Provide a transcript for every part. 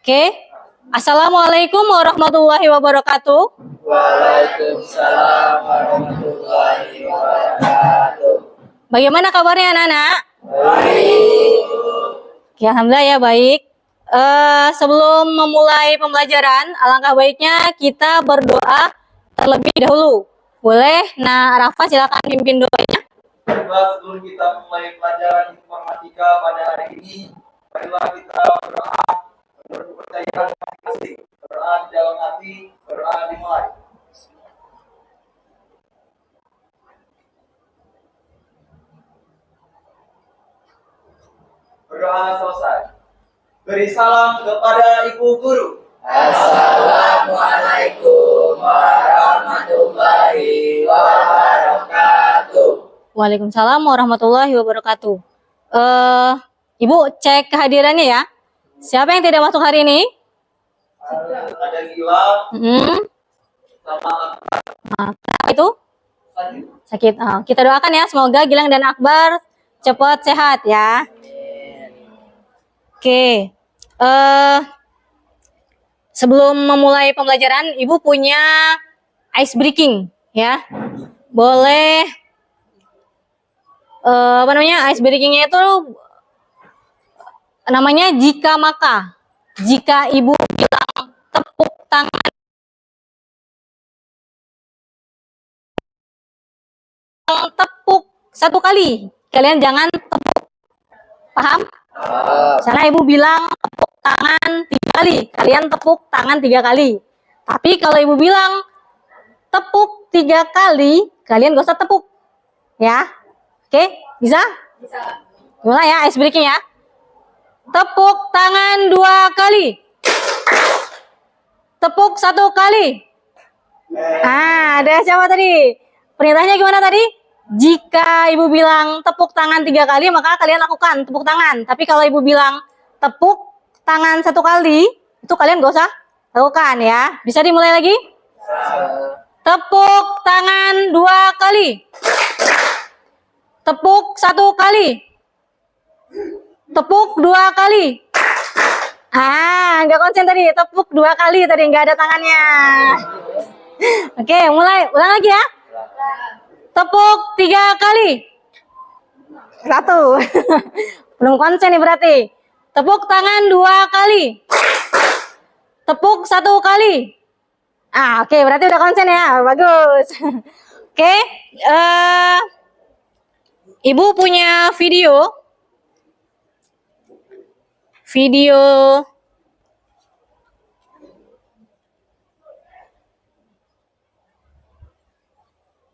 Oke. Assalamualaikum warahmatullahi wabarakatuh. Waalaikumsalam warahmatullahi wabarakatuh. Bagaimana kabarnya anak-anak? Baik. Oke, alhamdulillah ya baik. Sebelum memulai pembelajaran, alangkah baiknya kita berdoa terlebih dahulu. Boleh? Nah, Rafa silakan pimpin doanya. Sebelum kita mulai pelajaran informatika pada hari ini, marilah kita berdoa menurut kepercayaan masing-masing. Berdoa di dalam hati, berdoa dimulai. Berdoa selesai. Beri salam kepada Ibu Guru. Assalamualaikum warahmatullahi wabarakatuh. Waalaikumsalam warahmatullahi wabarakatuh. Ibu cek kehadirannya ya. Siapa yang tidak masuk hari ini? Ada Gila sama Kenapa itu? Sakit. Kita doakan ya, semoga Gilang dan Akbar cepat sehat ya. Oke. Sebelum memulai pembelajaran, Ibu punya ice breaking ya. Boleh ice breakingnya itu namanya jika maka. Jika Ibu bilang tepuk tangan tepuk satu kali, kalian jangan tepuk. Paham? Misalnya Ibu bilang tepuk tangan 3 kali, kalian tepuk tangan 3 kali. Tapi kalau Ibu bilang tepuk 3 kali, kalian gak usah tepuk. Ya. Oke, bisa? Bisa. Mulai ya, ice breaking ya. Tepuk tangan 2 kali. Tepuk 1 kali. Ada siapa tadi? Perintahnya gimana tadi? Jika Ibu bilang tepuk tangan 3 kali, maka kalian lakukan tepuk tangan. Tapi kalau Ibu bilang tepuk tangan 1 kali, itu kalian gak usah lakukan ya. Bisa dimulai lagi? Tepuk tangan 2 kali. Tepuk 1 kali. Tepuk 2 kali. Nggak konsen tadi. Tepuk 2 kali tadi, nggak ada tangannya. Oke, mulai. Ulang lagi ya. Tepuk 3 kali. 1. Belum konsen nih berarti. Tepuk tangan 2 kali. Tepuk 1 kali. Oke, berarti udah konsen ya. Bagus. Oke, Ibu punya video.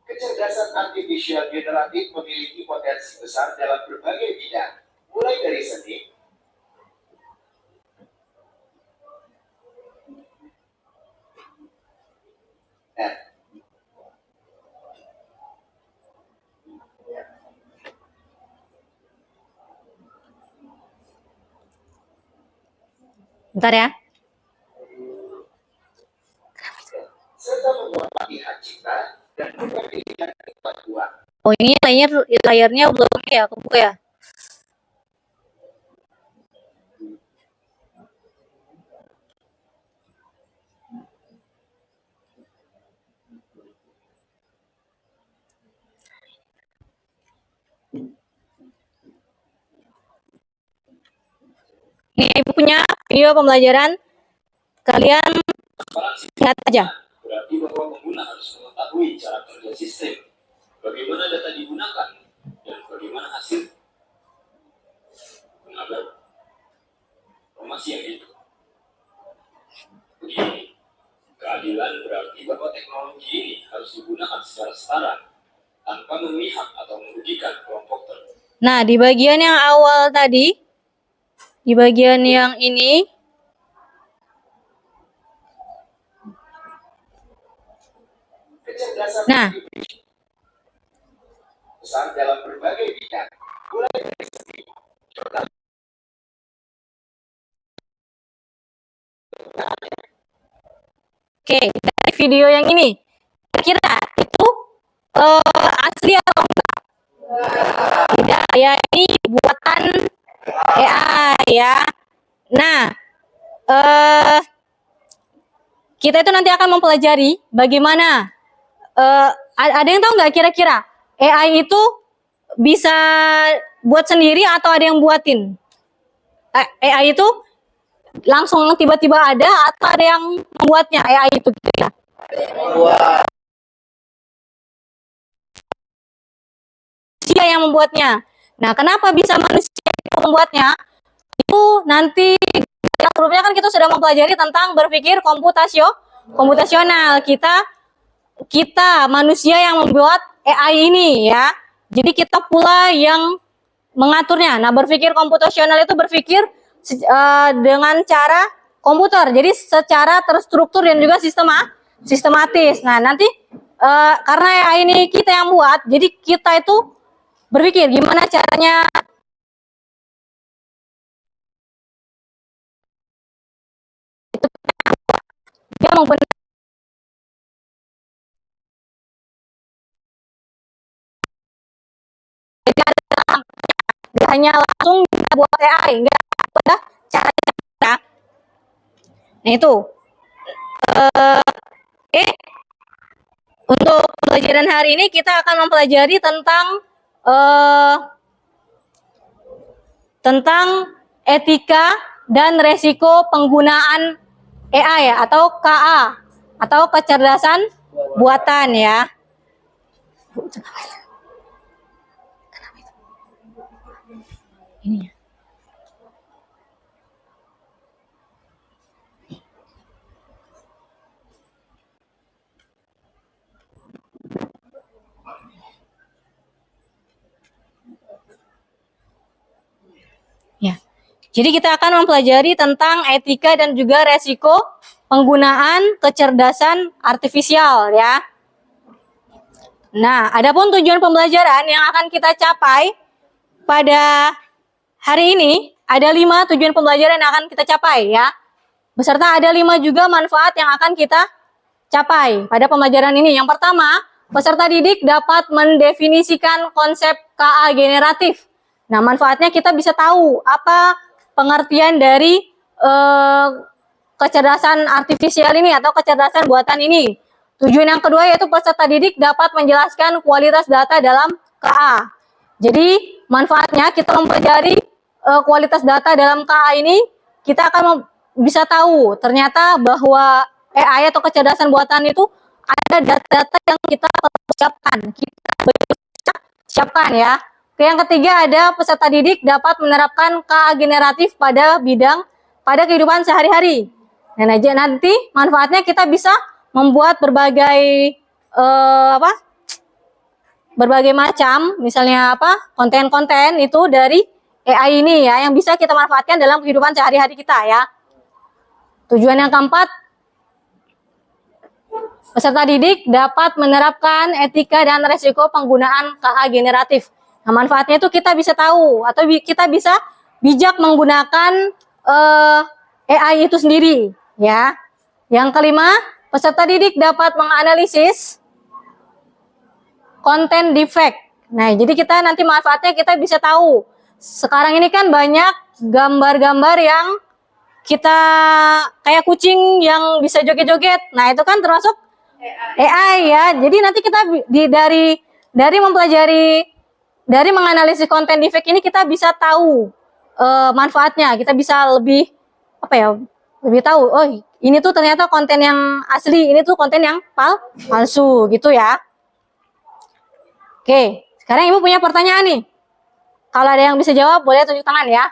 Kecerdasan artifisial generatif memiliki potensi besar dalam berbagai bidang, mulai dari seni, Bentar ya. serta membuat latihan cipta dan berbagai bidang kemampuan. Oh, ini layarnya belum ya, kebuka ya. Ini Ibu punya video pembelajaran. Kalian lihat aja. Berarti bahwa pengguna harus mengetahui cara kerja sistem, bagaimana data digunakan, dan bagaimana hasil. Mengabar informasi yang itu. Begini, keadilan berarti bahwa teknologi ini harus digunakan secara setara, tanpa memihak atau merugikan kelompok tertentu. Nah, di bagian yang awal tadi, di bagian yang ini, Kecerdasan nah, besar dalam berbagai bidang, mulai dari seni, oke, dari video yang ini, kira-kira itu asli atau enggak? Tidak, ya ini buatan AI ya. Nah, eh kita itu nanti akan mempelajari bagaimana ada yang tahu nggak kira-kira AI itu bisa buat sendiri atau ada yang buatin? AI itu langsung tiba-tiba ada atau ada yang membuatnya AI itu kira? Manusia yang membuatnya. Nah, kenapa bisa manusia itu membuatnya? Itu nanti sebelumnya kan kita sudah mempelajari tentang berpikir komputasional. Kita manusia yang membuat AI ini ya. Jadi kita pula yang mengaturnya. Nah, berpikir komputasional itu berpikir dengan cara komputer. Jadi secara terstruktur dan juga sistematis. Nah, nanti karena AI ini kita yang buat, jadi kita itu berpikir gimana caranya dia menggunakan hanya langsung buat AI, enggak ada cara. Nah, itu. Eh, untuk pelajaran hari ini kita akan mempelajari tentang etika dan resiko penggunaan AI ya, atau KA atau kecerdasan buatan ya. Ini ya. Ya. Jadi kita akan mempelajari tentang etika dan juga resiko penggunaan kecerdasan artifisial ya. Nah, adapun tujuan pembelajaran yang akan kita capai pada hari ini, ada 5 tujuan pembelajaran yang akan kita capai ya. Beserta ada 5 juga manfaat yang akan kita capai pada pembelajaran ini. Yang pertama, peserta didik dapat mendefinisikan konsep KA generatif. Nah, manfaatnya kita bisa tahu apa pengertian dari kecerdasan artifisial ini atau kecerdasan buatan ini. Tujuan yang kedua yaitu peserta didik dapat menjelaskan kualitas data dalam KA. Jadi manfaatnya kita mempelajari kualitas data dalam KA ini, kita akan bisa tahu ternyata bahwa AI atau kecerdasan buatan itu ada data-data yang kita siapkan ya. Yang ketiga ada peserta didik dapat menerapkan KA generatif pada kehidupan sehari-hari. Nah, nanti manfaatnya kita bisa membuat berbagai berbagai macam misalnya konten-konten itu dari AI ini ya, yang bisa kita manfaatkan dalam kehidupan sehari-hari kita ya. Tujuan yang keempat, peserta didik dapat menerapkan etika dan resiko penggunaan KA generatif. Nah, manfaatnya itu kita bisa tahu atau kita bisa bijak menggunakan AI itu sendiri ya. Yang kelima, peserta didik dapat menganalisis konten defect. Nah, jadi kita nanti manfaatnya kita bisa tahu. Sekarang ini kan banyak gambar-gambar yang kita kayak kucing yang bisa joget-joget. Nah, itu kan termasuk AI ya. Jadi nanti kita dari mempelajari dari menganalisis konten defect ini kita bisa tahu manfaatnya. Kita bisa lebih lebih tahu. Oh, ini tuh ternyata konten yang asli, ini tuh konten yang palsu gitu ya. Oke, sekarang Ibu punya pertanyaan nih. Kalau ada yang bisa jawab, boleh tunjuk tangan ya.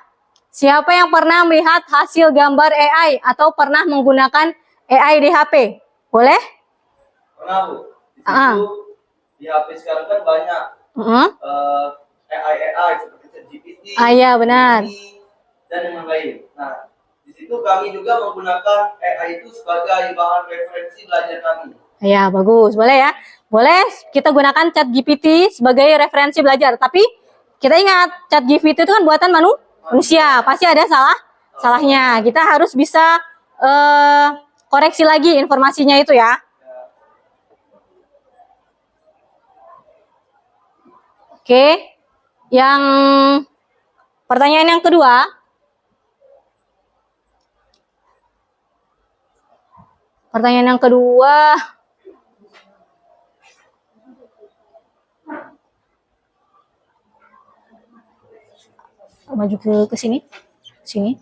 Siapa yang pernah melihat hasil gambar AI atau pernah menggunakan AI di HP? Boleh? Pernah, Bu. Di situ, di HP sekarang kan banyak AI seperti ChatGPT, iya benar. dan yang lain. Nah, di situ kami juga menggunakan AI itu sebagai bahan referensi belajar kami. Ya, bagus. Boleh ya. Boleh kita gunakan ChatGPT sebagai referensi belajar. Tapi kita ingat, ChatGPT itu kan buatan manusia. Pasti ada salahnya. Kita harus bisa koreksi lagi informasinya itu ya. Oke. Yang pertanyaan yang kedua. Pertanyaan yang kedua. Maju ke sini. Sini.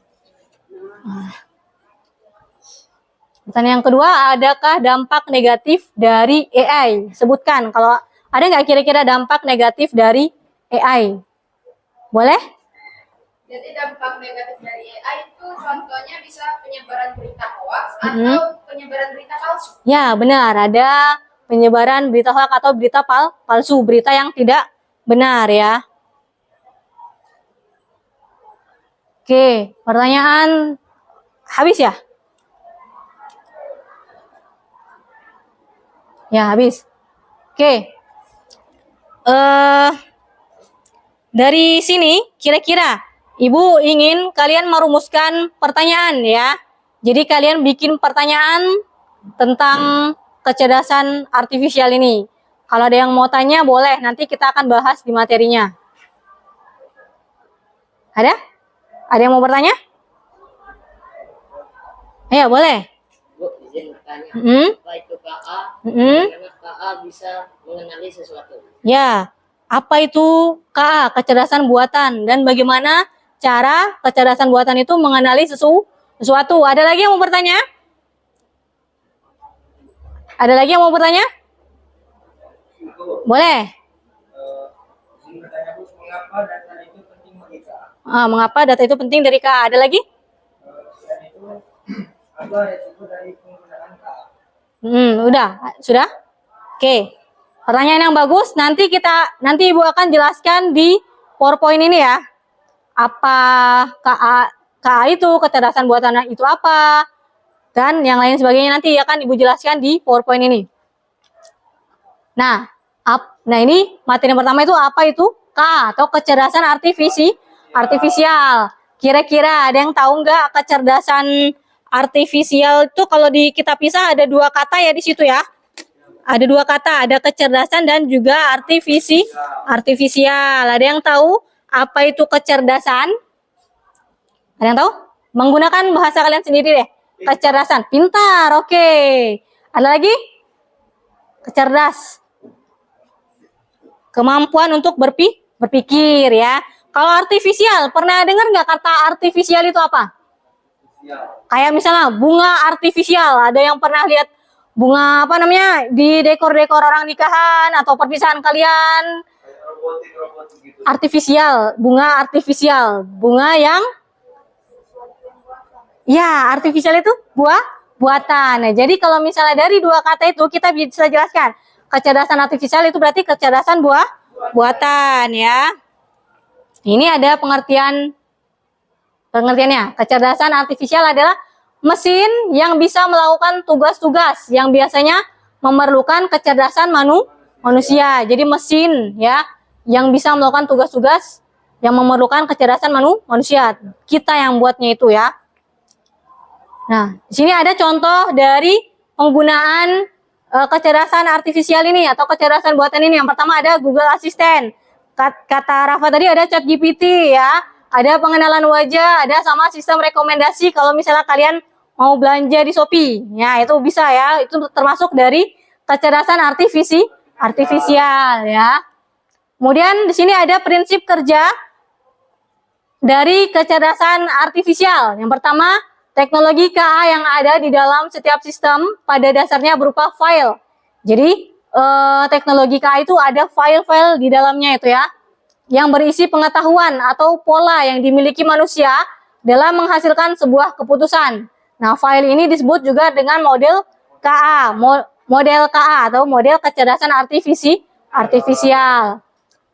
Pertanyaan yang kedua, adakah dampak negatif dari AI? Sebutkan, kalau ada nggak kira-kira dampak negatif dari AI? Boleh? Jadi dampak negatif dari AI itu contohnya bisa penyebaran berita hoax atau penyebaran berita palsu. Ya, benar. Ada penyebaran berita hoax atau berita palsu, berita yang tidak benar ya. Oke, pertanyaan habis ya? Ya, habis. Oke. Dari sini kira-kira Ibu ingin kalian merumuskan pertanyaan ya. Jadi kalian bikin pertanyaan tentang kecerdasan artifisial ini. Kalau ada yang mau tanya boleh, nanti kita akan bahas di materinya. Ada? Ada yang mau bertanya? Ya, boleh. Bu, izin bertanya. Apa itu KA? Bagaimana KA bisa mengenali sesuatu? Ya, apa itu KA, kecerdasan buatan, dan bagaimana cara kecerdasan buatan itu mengenali sesuatu. Ada lagi yang mau bertanya? Ada lagi yang mau bertanya? Boleh. Izin bertanya Bu, mengapa data itu penting bagi KA? Mengapa data itu penting dari KA? Ada lagi? Dan itu apa resiko dari penggunaan KA? Udah, sudah? Oke. Pertanyaan yang bagus, nanti Ibu akan jelaskan di PowerPoint ini ya. Apa KA itu, kecerdasan buatan itu apa, dan yang lain sebagainya nanti akan Ibu jelaskan di PowerPoint ini. Nah, ini materi yang pertama itu apa itu KA atau kecerdasan artifisial. Kira-kira ada yang tahu nggak kecerdasan artifisial itu kalau di kita pisah ada dua kata ya di situ ya. Ada dua kata, ada kecerdasan dan juga artifisial. Ada yang tahu apa itu kecerdasan? Ada yang tahu? Menggunakan bahasa kalian sendiri deh. Kecerdasan, pintar, oke. Ada lagi? Kecerdas. Kemampuan untuk berpikir ya. Kalau artifisial, pernah dengar nggak kata artifisial itu apa? Kayak misalnya bunga artifisial. Ada yang pernah lihat bunga apa namanya di dekor-dekor orang nikahan atau perpisahan kalian? Robotik gitu. Artifisial, bunga artifisial, bunga yang ya artifisial itu buatan. Nah, jadi kalau misalnya dari dua kata itu kita bisa jelaskan kecerdasan artifisial itu berarti kecerdasan buatan ya. Ini ada pengertiannya. Kecerdasan artifisial adalah mesin yang bisa melakukan tugas-tugas yang biasanya memerlukan kecerdasan manusia. Jadi mesin ya yang bisa melakukan tugas-tugas yang memerlukan kecerdasan manusia. Kita yang buatnya itu ya. Nah, di sini ada contoh dari penggunaan kecerdasan artifisial ini atau kecerdasan buatan ini. Yang pertama ada Google Assistant. Kata Rafa tadi ada ChatGPT ya. Ada pengenalan wajah, ada sama sistem rekomendasi kalau misalnya kalian mau belanja di Shopee. Ya, itu bisa ya. Itu termasuk dari kecerdasan artifisial ya. Kemudian di sini ada prinsip kerja dari kecerdasan artifisial. Yang pertama, teknologi KA yang ada di dalam setiap sistem pada dasarnya berupa file. Jadi, teknologi KA itu ada file-file di dalamnya itu ya, yang berisi pengetahuan atau pola yang dimiliki manusia dalam menghasilkan sebuah keputusan. Nah, file ini disebut juga dengan model KA, model KA atau model kecerdasan artifisial.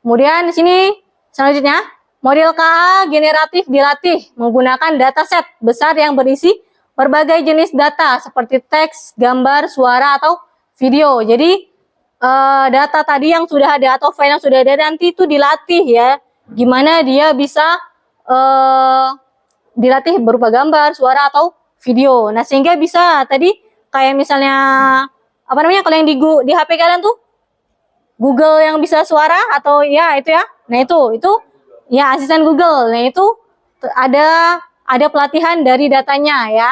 Kemudian di sini selanjutnya, model KA generatif dilatih menggunakan dataset besar yang berisi berbagai jenis data seperti teks, gambar, suara, atau video. Jadi data tadi yang sudah ada atau file yang sudah ada nanti itu dilatih ya, gimana dia bisa dilatih berupa gambar, suara, atau video. Nah, sehingga bisa tadi kayak misalnya apa namanya kalau yang di HP kalian tuh Google yang bisa suara atau ya itu ya. Nah, itu ya asisten Google. Nah, itu ada pelatihan dari datanya ya.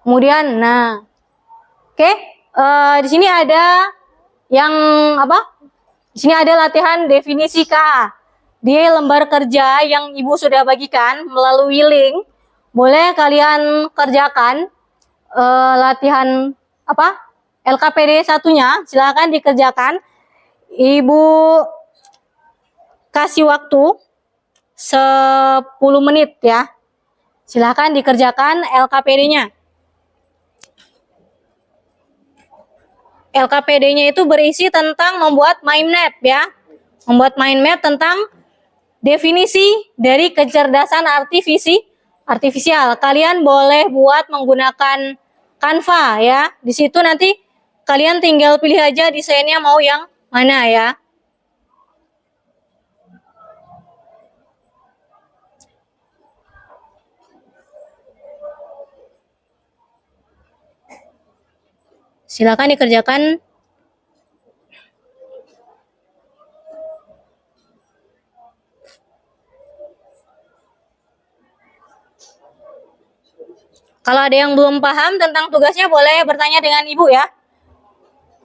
Kemudian Oke, di sini ada yang apa? Di sini ada latihan definisi KA. Di lembar kerja yang Ibu sudah bagikan melalui link, boleh kalian kerjakan latihan apa? LKPD satunya, silakan dikerjakan. Ibu kasih waktu 10 menit ya. Silakan dikerjakan LKPD-nya. LKPD-nya itu berisi tentang membuat mind map ya. Membuat mind map tentang definisi dari kecerdasan artifisial. Kalian boleh buat menggunakan Canva ya. Di situ nanti kalian tinggal pilih aja desainnya mau yang mana ya. Silakan dikerjakan. Kalau ada yang belum paham tentang tugasnya boleh bertanya dengan Ibu ya.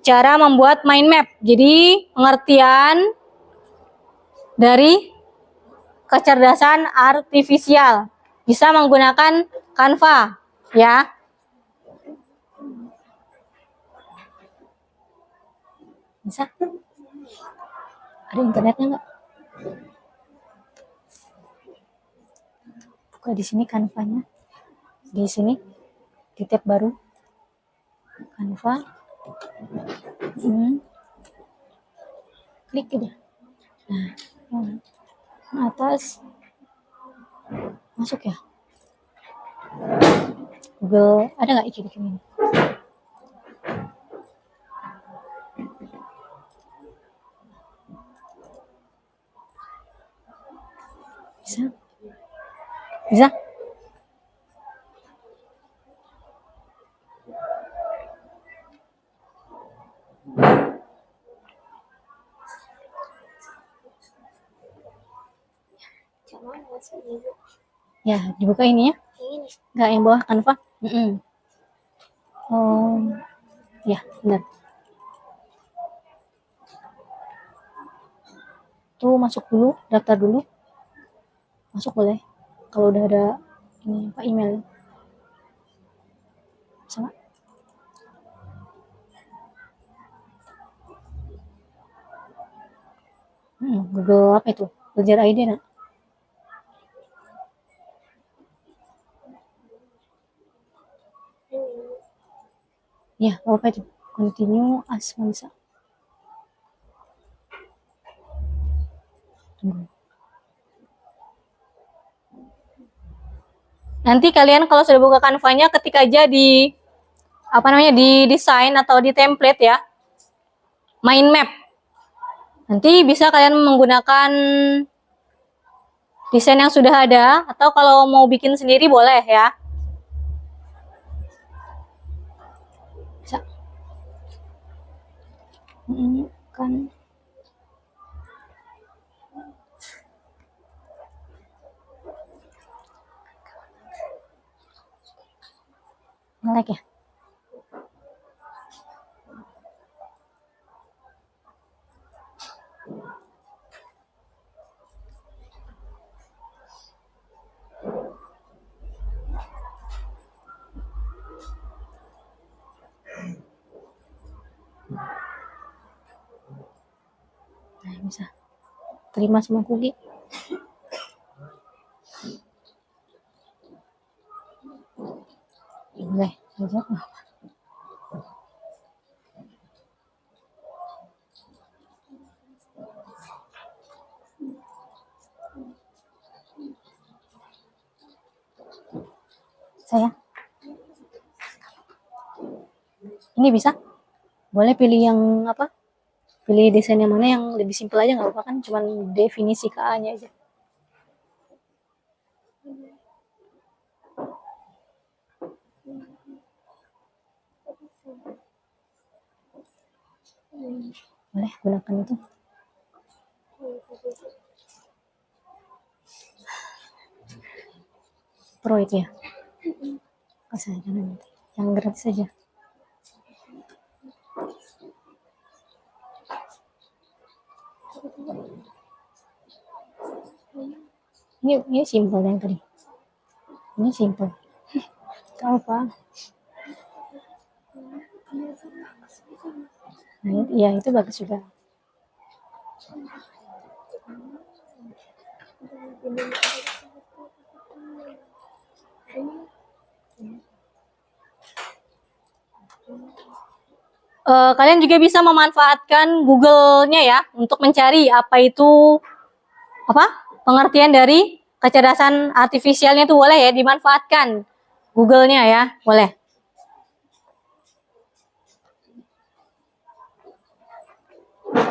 Cara membuat mind map. Jadi pengertian dari kecerdasan artifisial. Bisa menggunakan Canva ya. Bisa? Ada internetnya nggak? Buka di sini Canva-nya. Di sini di tab baru Canva. Klik aja. Nah, atas masuk ya. Google ada nggak iki-iki ini? Bisa? Bisa? Ya, dibuka ini ya. Enggak yang bawah Canva. Oh, ya benar. Tuh masuk dulu, daftar dulu. Masuk boleh. Kalau udah ada ini apa email. Sama. Google apa itu? Belajar ID nak? Ya, apa itu? Continue as bisa. Tunggu. Nanti kalian kalau sudah buka Canva-nya ketik aja di apa namanya di desain atau di template ya. Mind map. Nanti bisa kalian menggunakan desain yang sudah ada atau kalau mau bikin sendiri boleh ya. Bisa. Kan nge-lag ya. Nah, bisa. Terima semua cookie. Boleh, aja apa? Saya. Ini bisa? Boleh pilih yang apa? Pilih desain yang mana yang lebih simpel aja nggak apa-apa kan? Cuman definisi KA-nya aja. Boleh gunakan itu. Pro itu ya. Kasih aja nanti. Yang gratis saja. Ini simple yang tadi. Ini simple. Tahu apa? Nah, iya itu bagus juga. Kalian juga bisa memanfaatkan Google-nya ya untuk mencari apa itu pengertian dari kecerdasan artifisialnya itu boleh ya dimanfaatkan Google-nya ya, boleh.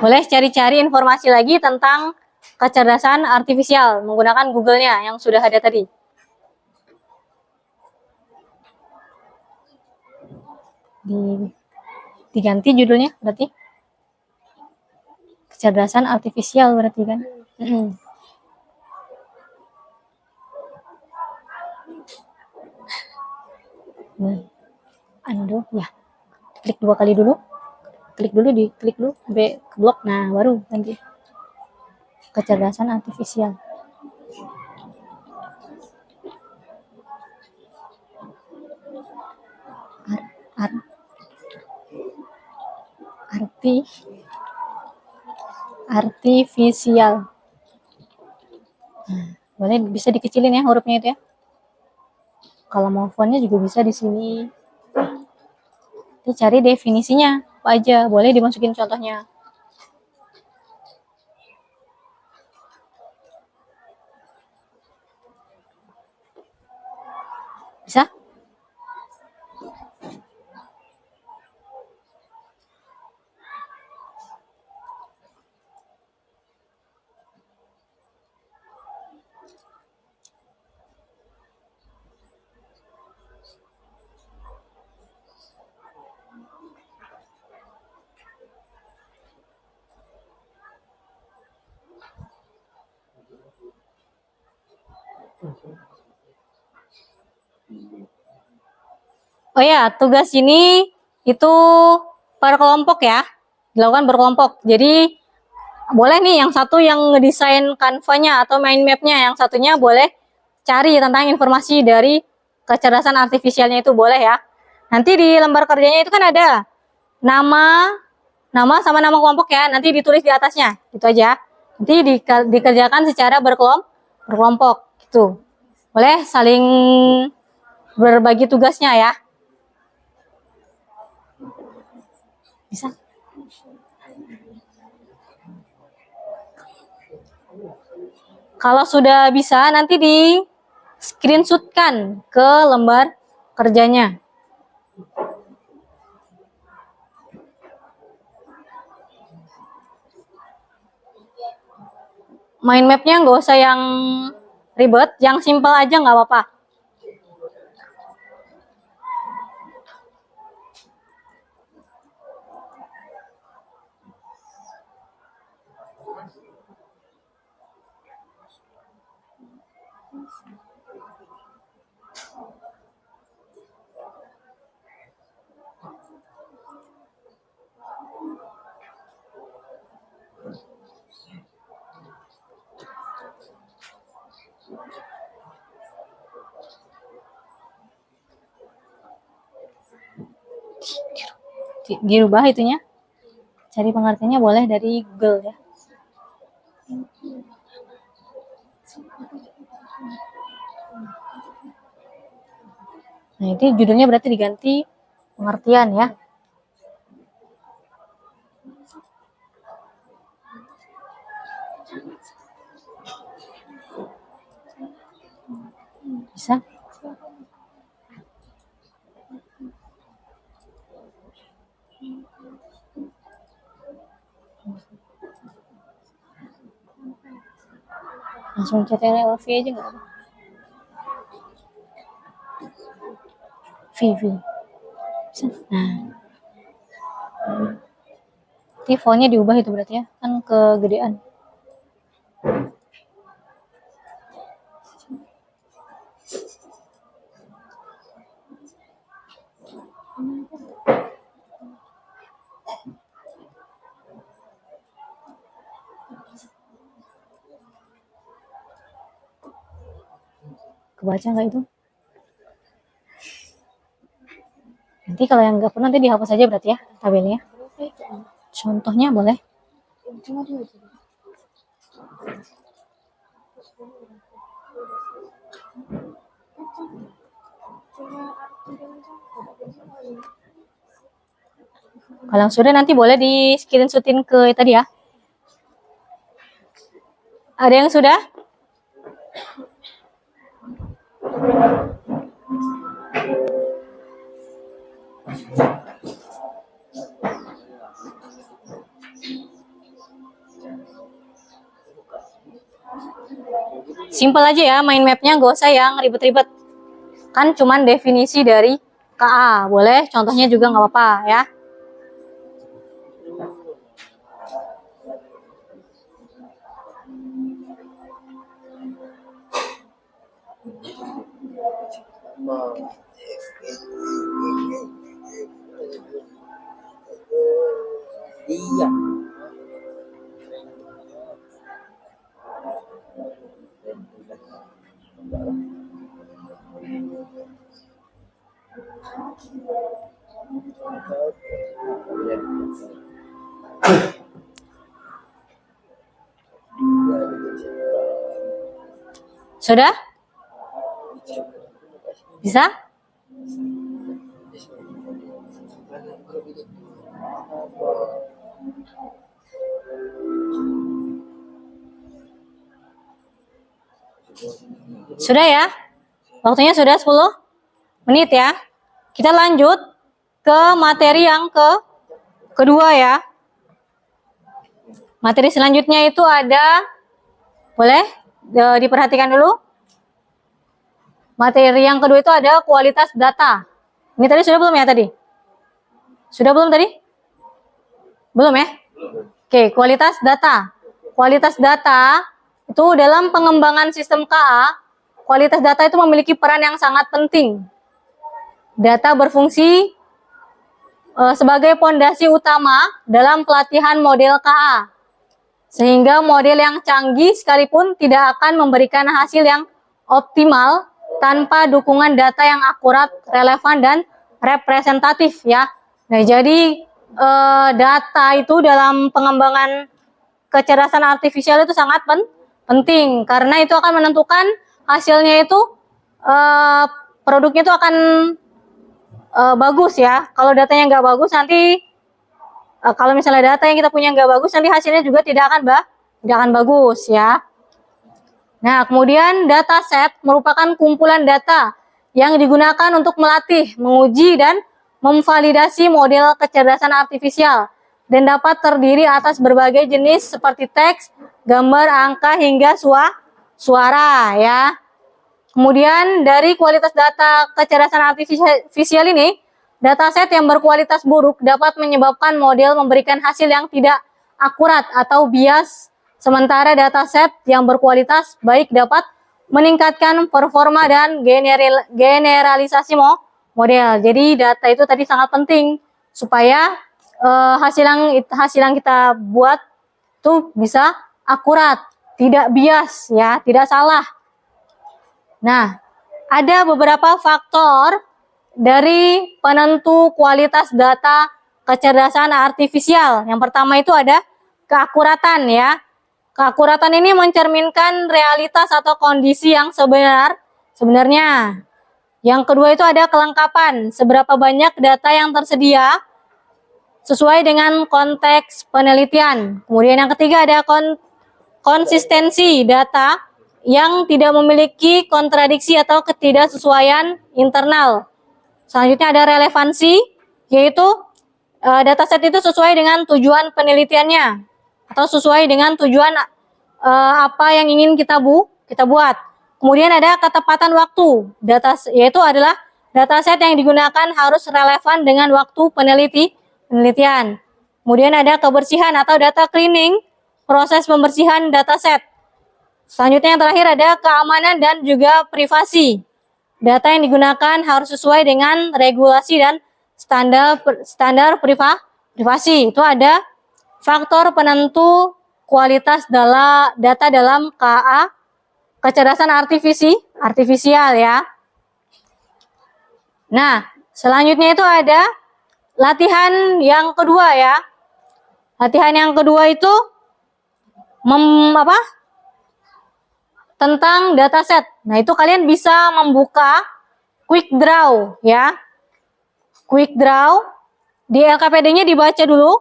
Boleh cari-cari informasi lagi tentang kecerdasan artifisial menggunakan Google-nya yang sudah ada tadi. Diganti judulnya berarti kecerdasan artifisial berarti kan. Aduh ya, klik 2 kali dulu, klik dulu sampai ke blok, nah baru ganti kecerdasan artifisial. Artifisial. Nah, boleh bisa dikecilin ya hurufnya itu ya. Kalau mau fontnya juga bisa di sini. Kita cari definisinya apa aja, boleh dimasukin contohnya. Bisa? Oh ya, tugas ini itu per kelompok ya, dilakukan berkelompok. Jadi boleh nih yang satu yang ngedesain Canva-nya atau mind map-nya, yang satunya boleh cari tentang informasi dari kecerdasan artifisialnya itu boleh ya. Nanti di lembar kerjanya itu kan ada nama sama nama kelompok ya, nanti ditulis di atasnya, itu aja. Nanti dikerjakan secara berkelompok gitu. Boleh saling berbagi tugasnya ya. Bisa. Kalau sudah bisa nanti di screenshotkan ke lembar kerjanya. Mind map-nya nggak usah yang ribet, yang simple aja nggak apa-apa. Dirubah itunya. Cari pengertiannya boleh dari Google ya. Nah, itu judulnya berarti diganti pengertian ya. Bisa? Langsung CTRL V aja nggak apa? V. Bisa? Nah. Nanti fontnya diubah itu berarti ya, kan kegedean. Kebaca nggak itu? Nanti kalau yang nggak pernah nanti dihapus aja berarti ya tabelnya. Contohnya boleh. Kalau yang sudah nanti boleh di screenshotin ke tadi ya. Ada yang sudah? Simple aja ya main mapnya, gak usah yang ribet-ribet. Kan cuman definisi dari KA. Boleh contohnya juga nggak apa-apa ya. Iya. Sudah? Bisa? Sudah ya? Waktunya sudah 10 menit ya. Kita lanjut ke materi yang kedua ya. Materi selanjutnya itu ada, boleh diperhatikan dulu. Materi yang kedua itu ada kualitas data. Ini tadi sudah belum ya tadi? Sudah belum tadi? Belum ya? Oke, kualitas data. Kualitas data itu dalam pengembangan sistem KA, kualitas data itu memiliki peran yang sangat penting. Data berfungsi sebagai pondasi utama dalam pelatihan model KA. Sehingga model yang canggih sekalipun tidak akan memberikan hasil yang optimal tanpa dukungan data yang akurat, relevan, dan representatif ya. Nah, jadi data itu dalam pengembangan kecerdasan artifisial itu sangat penting karena itu akan menentukan hasilnya itu produknya itu akan bagus ya. Kalau datanya nggak bagus nanti kalau misalnya data yang kita punya nggak bagus nanti hasilnya juga tidak akan bagus ya. Nah, kemudian dataset merupakan kumpulan data yang digunakan untuk melatih, menguji, dan memvalidasi model kecerdasan artifisial dan dapat terdiri atas berbagai jenis seperti teks, gambar, angka, hingga suara ya. Kemudian dari kualitas data kecerdasan artifisial ini, dataset yang berkualitas buruk dapat menyebabkan model memberikan hasil yang tidak akurat atau bias. Sementara dataset yang berkualitas baik dapat meningkatkan performa dan generalisasi model. Jadi data itu tadi sangat penting supaya hasil yang kita buat itu bisa akurat, tidak bias ya, tidak salah. Nah, ada beberapa faktor dari penentu kualitas data kecerdasan artifisial. Yang pertama itu ada keakuratan ya. Keakuratan ini mencerminkan realitas atau kondisi yang sebenarnya. Yang kedua itu ada kelengkapan, seberapa banyak data yang tersedia sesuai dengan konteks penelitian. Kemudian yang ketiga ada konsistensi data yang tidak memiliki kontradiksi atau ketidaksesuaian internal. Selanjutnya ada relevansi, yaitu dataset itu sesuai dengan tujuan penelitiannya atau sesuai dengan tujuan apa yang ingin kita buat. Kemudian ada ketepatan waktu, yaitu adalah dataset yang digunakan harus relevan dengan waktu penelitian. Kemudian ada kebersihan atau data cleaning, proses pembersihan dataset. Selanjutnya yang terakhir ada keamanan dan juga privasi. Data yang digunakan harus sesuai dengan regulasi dan standar privasi. Itu ada faktor penentu kualitas data dalam KA, kecerdasan artifisial ya. Nah, selanjutnya itu ada latihan yang kedua ya. Latihan yang kedua itu tentang dataset. Nah, itu kalian bisa membuka quick draw ya. Quick draw di LKPD-nya dibaca dulu.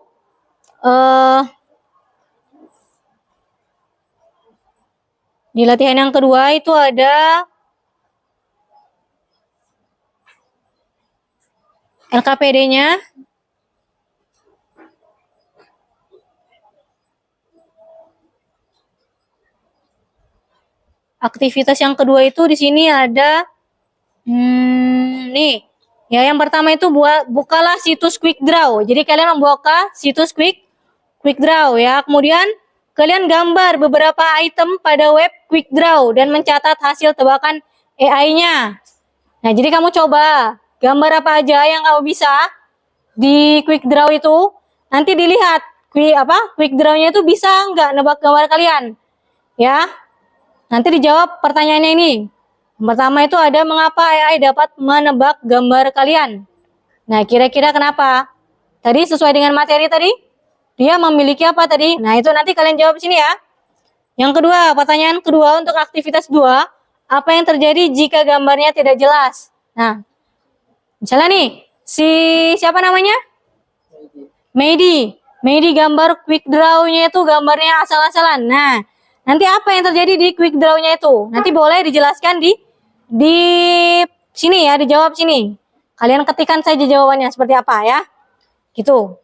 Di latihan yang kedua itu ada LKPD-nya. Aktivitas yang kedua itu di sini ada nih. Ya, yang pertama itu bukalah situs quick draw. Jadi kalian membuka situs quick draw ya. Kemudian kalian gambar beberapa item pada web quick draw dan mencatat hasil tebakan AI-nya. Nah, jadi kamu coba gambar apa aja yang kamu bisa di quick draw itu. Nanti dilihat quick draw-nya itu bisa nggak nebak gambar kalian. Ya. Nanti dijawab pertanyaannya ini. Yang pertama itu ada mengapa AI dapat menebak gambar kalian. Nah, kira-kira kenapa? Tadi sesuai dengan materi tadi, dia memiliki apa tadi? Nah, itu nanti kalian jawab di sini ya. Yang kedua, pertanyaan kedua untuk aktivitas 2, apa yang terjadi jika gambarnya tidak jelas? Nah, misalnya nih, siapa namanya? Medi gambar quick draw-nya itu gambarnya asal-asalan. Nah, nanti apa yang terjadi di quick draw-nya itu? Nanti boleh dijelaskan di sini ya, dijawab sini. Kalian ketikkan saja jawabannya seperti apa ya. Gitu.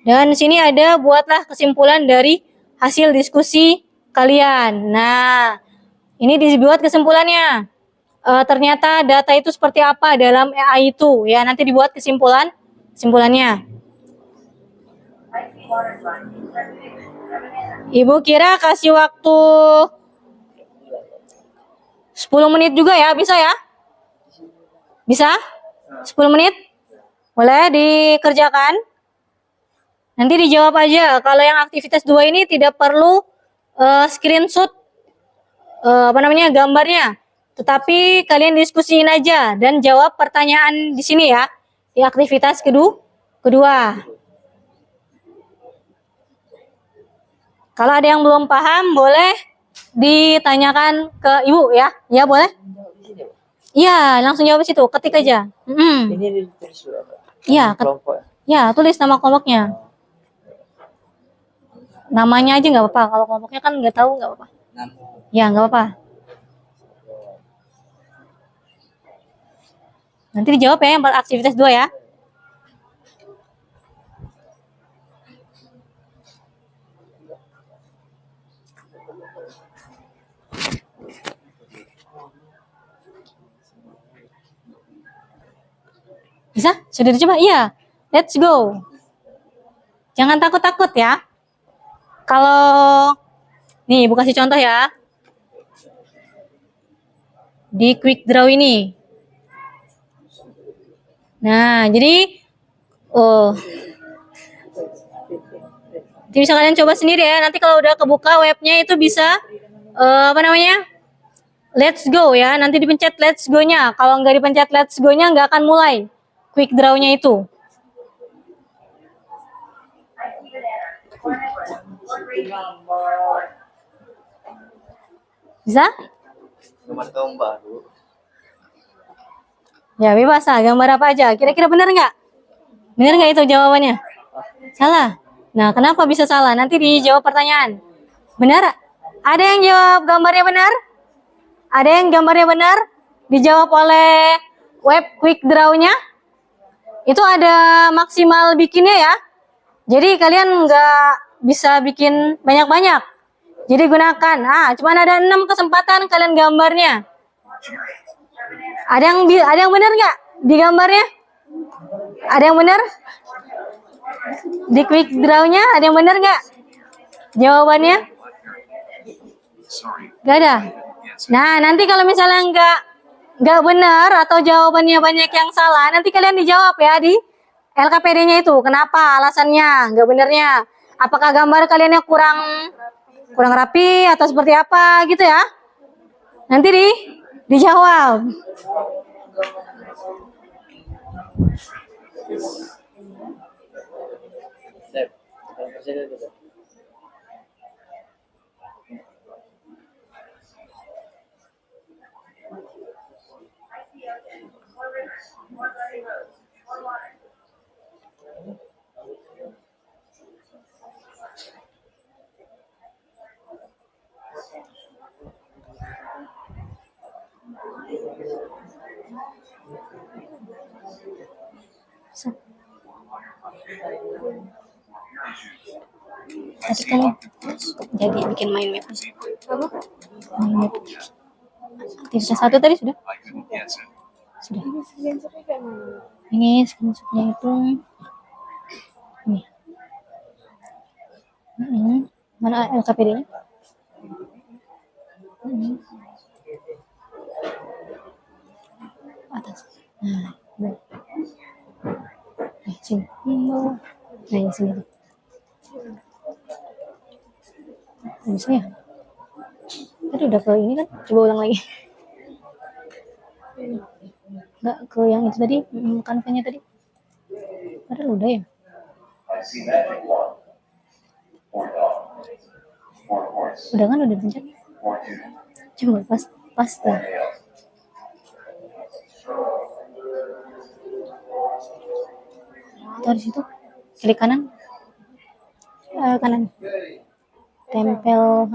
Dan sini ada buatlah kesimpulan dari hasil diskusi kalian. Nah, ini dibuat kesimpulannya. Ternyata data itu seperti apa dalam AI itu ya, nanti dibuat kesimpulannya. Ibu kira kasih waktu 10 menit juga ya, bisa ya? Bisa? 10 menit? Boleh dikerjakan? Nanti dijawab aja. Kalau yang aktivitas 2 ini tidak perlu screenshot gambarnya. Tetapi kalian diskusiin aja dan jawab pertanyaan di sini ya. Di aktivitas kedua. Kalau ada yang belum paham, boleh ditanyakan ke ibu ya. Ya boleh? Iya, langsung jawab situ. Ketik aja. Ini ditulis berapa? Iya, Kelompok. ya tulis nama kelompoknya. Namanya aja nggak apa-apa. Kalau kelompoknya kan nggak tahu nggak apa-apa. Ya nggak apa-apa. Nanti dijawab ya yang aktivitas 2 ya. Bisa? Sudah dicoba? Iya. Let's go. Jangan takut-takut ya. Kalau nih, ibu kasih contoh ya. Di quick draw ini. Nah, jadi bisa kalian coba sendiri ya. Nanti kalau udah kebuka webnya itu bisa let's go ya. Nanti dipencet let's go-nya. Kalau nggak dipencet let's go-nya nggak akan mulai quick draw-nya itu. Bisa? Gambar tahun baru. Ya bebas lah, gambar apa aja. Kira-kira benar nggak? Benar nggak itu jawabannya? Salah. Nah, kenapa bisa salah? Nanti dijawab pertanyaan. Benar? Ada yang jawab gambarnya benar? Ada yang gambarnya benar? Dijawab oleh web quick draw-nya? Itu ada maksimal bikinnya ya. Jadi kalian nggak bisa bikin banyak-banyak. Jadi gunakan. Cuman ada 6 kesempatan kalian gambarnya. Ada yang benar nggak di gambarnya? Ada yang benar? Di quick draw-nya ada yang benar nggak? Jawabannya? Gak ada. Nah, nanti kalau misalnya nggak benar atau jawabannya banyak yang salah, nanti kalian dijawab ya di LKPD-nya itu. Kenapa? Alasannya nggak benernya. Apakah gambar kaliannya kurang kurang rapi atau seperti apa gitu ya. Nanti dijawab. Sip. Kalau presiden itu. Tadi kan jadi bikin mind map. Mind map. Sudah satu tadi sudah? Sudah. Ini screenshotnya itu. Nih. Mana LKPD-nya? Atas. Nah, sini. Nah, yang sini. Bisa ya? Tadi udah ke ini kan? Coba ulang lagi. Enggak ke yang itu tadi, kanvanya tadi. Padahal udah ya. Udah kan udah pencet. Coba pas tuh. Atau di situ klik kanan. Kanan. Tempel.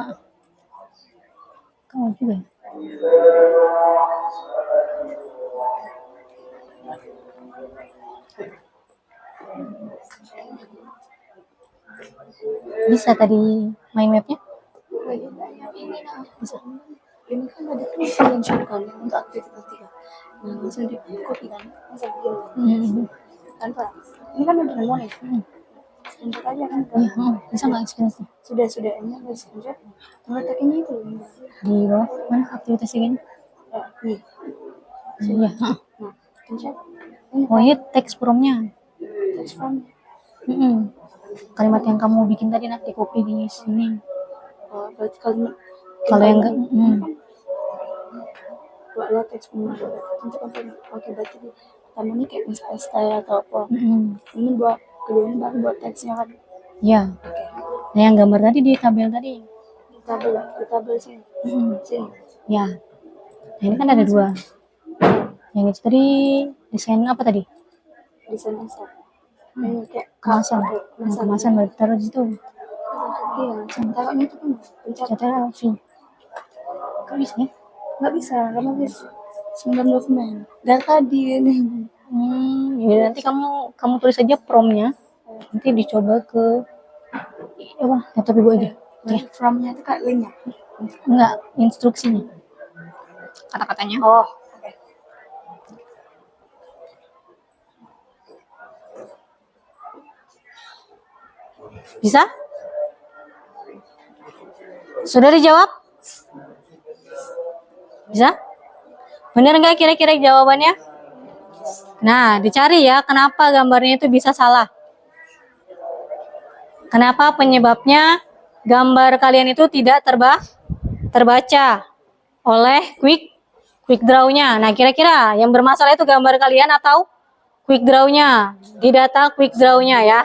Kamu juga. Bisa tadi mind mapnya? Bisa. Ini kan ada tulisan yang shortcut untuk aktivitas 3. Nah, langsung di copy kan, langsung bikin. Kan Pak, ini kan udah nemu nih. Screenshot aja kan. Bisa nggak experience? Sudah, ini ada screenshot. Ngeletaknya itu Di bawah mana aktivitas ini? nih. Iya. Nah, screenshot. Oh ini teks promnya. Text form. Kalimat yang kamu bikin tadi nanti copy di sini. Berarti Kalau yang enggak, buat lo teks form. Oke, berarti pertama ini kayak misalnya style atau apa. Ini buat kedua ini baru buat teksnya kan. ya. Nah yang gambar tadi di tabel tadi. Di tabel sini. Sini. Ya. Nah ini kan ada 2. Yang itu tadi desain apa tadi? Desain asal. Ini kayak Kemasan. Kemasan baru taruh di situ. Iya, taruhnya itu kan pencet. Catat langsung. Kok bisa ya? Nggak bisa, karena bisa 9 dokumen. Dari tadi ini. Ya nanti kamu tulis aja promnya. Nanti dicoba ke laptop ibu aja. Nah, from-nya itu kayak linknya. Enggak, instruksinya. Kata-katanya. Oh, oke. Bisa? Sudah dijawab? Bisa? Bener nggak kira-kira jawabannya? Nah, dicari ya kenapa gambarnya itu bisa salah. Kenapa penyebabnya gambar kalian itu tidak terbaca oleh quick draw-nya. Nah, kira-kira yang bermasalah itu gambar kalian atau quick draw-nya? Di data quick draw-nya ya.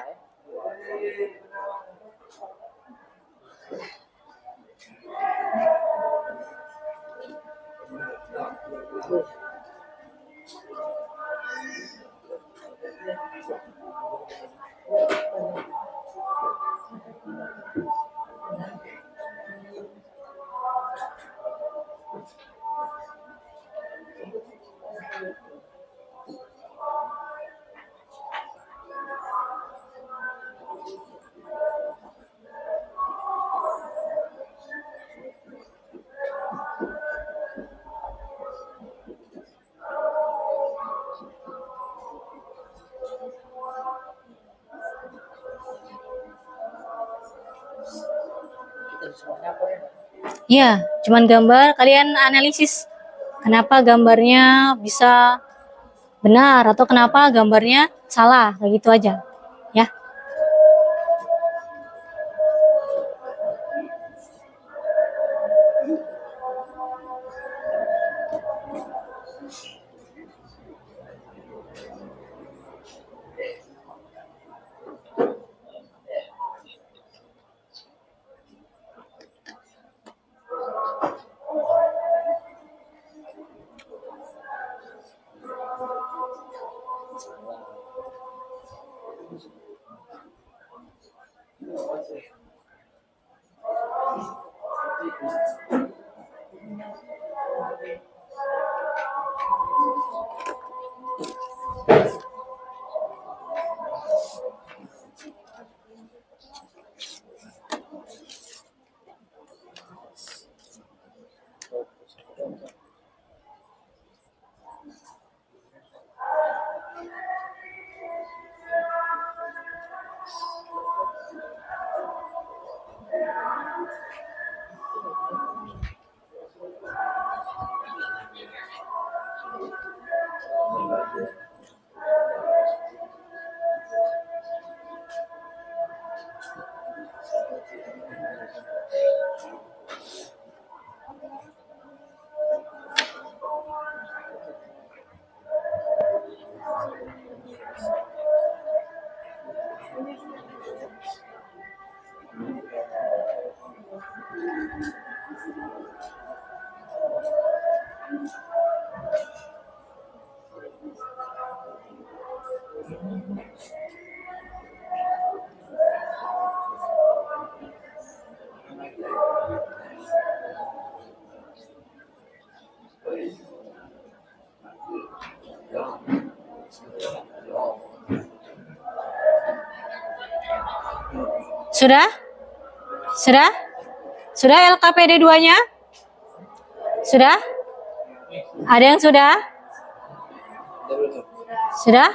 Ya, cuman gambar, kalian analisis kenapa gambarnya bisa benar atau kenapa gambarnya salah, kayak gitu aja, ya. Sudah? Sudah? Sudah LKPD 2-nya? Sudah? Ada yang sudah? Sudah?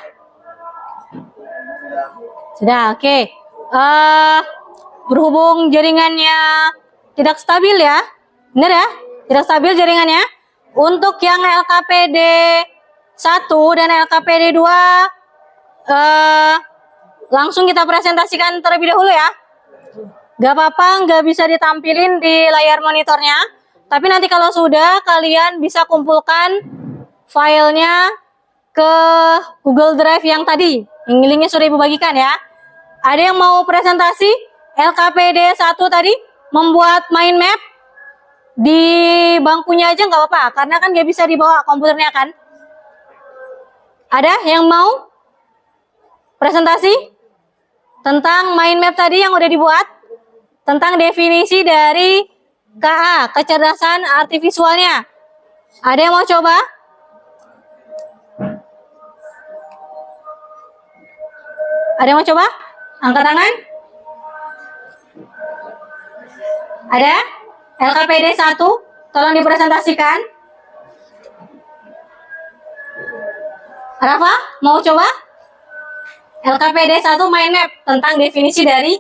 Sudah, oke. Berhubung jaringannya tidak stabil ya. Benar ya? Tidak stabil jaringannya. Untuk yang LKPD 1 dan LKPD 2 langsung kita presentasikan terlebih dahulu ya. Gak apa-apa, gak bisa ditampilin di layar monitornya. Tapi nanti kalau sudah, kalian bisa kumpulkan filenya ke Google Drive yang tadi. Yang linknya sudah Ibu bagikan ya. Ada yang mau presentasi LKPD 1 tadi? Membuat mind map? Di bangkunya aja nggak apa-apa. Karena kan gak bisa dibawa komputernya kan. Ada yang mau presentasi? Tentang mind map tadi yang udah dibuat? Tentang definisi dari KA, kecerdasan artifisialnya. Ada yang mau coba? Ada yang mau coba? Angkat tangan. Ada? LKPD 1, tolong dipresentasikan. Rafa, mau coba? LKPD 1 mind map tentang definisi dari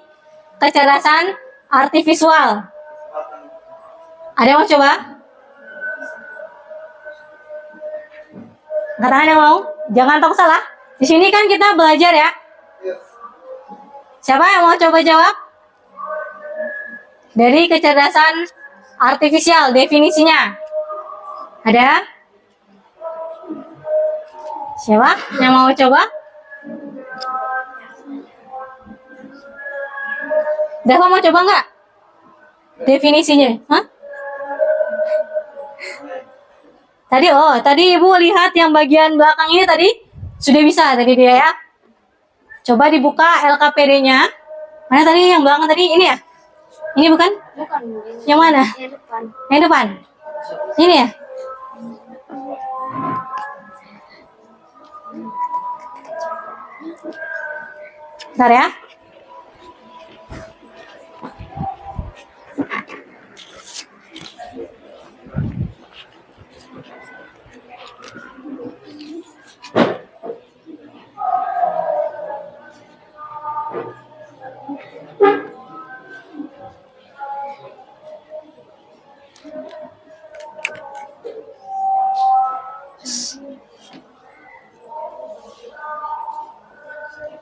kecerdasan artifisial. Ada yang mau coba? Angkat tangan yang mau. Jangan takut salah. Di sini kan kita belajar ya. Siapa yang mau coba jawab? Dari kecerdasan artifisial, definisinya. Ada? Siapa yang mau coba? Dava mau coba nggak? Definisinya? Hah? Tadi Ibu lihat yang bagian belakang ini tadi sudah bisa tadi dia ya. Coba dibuka LKPD-nya. Mana tadi yang belakang tadi? Ini ya? Ini bukan? Bukan. Yang mana? Yang depan. Yang depan? Ini ya? Bentar ya.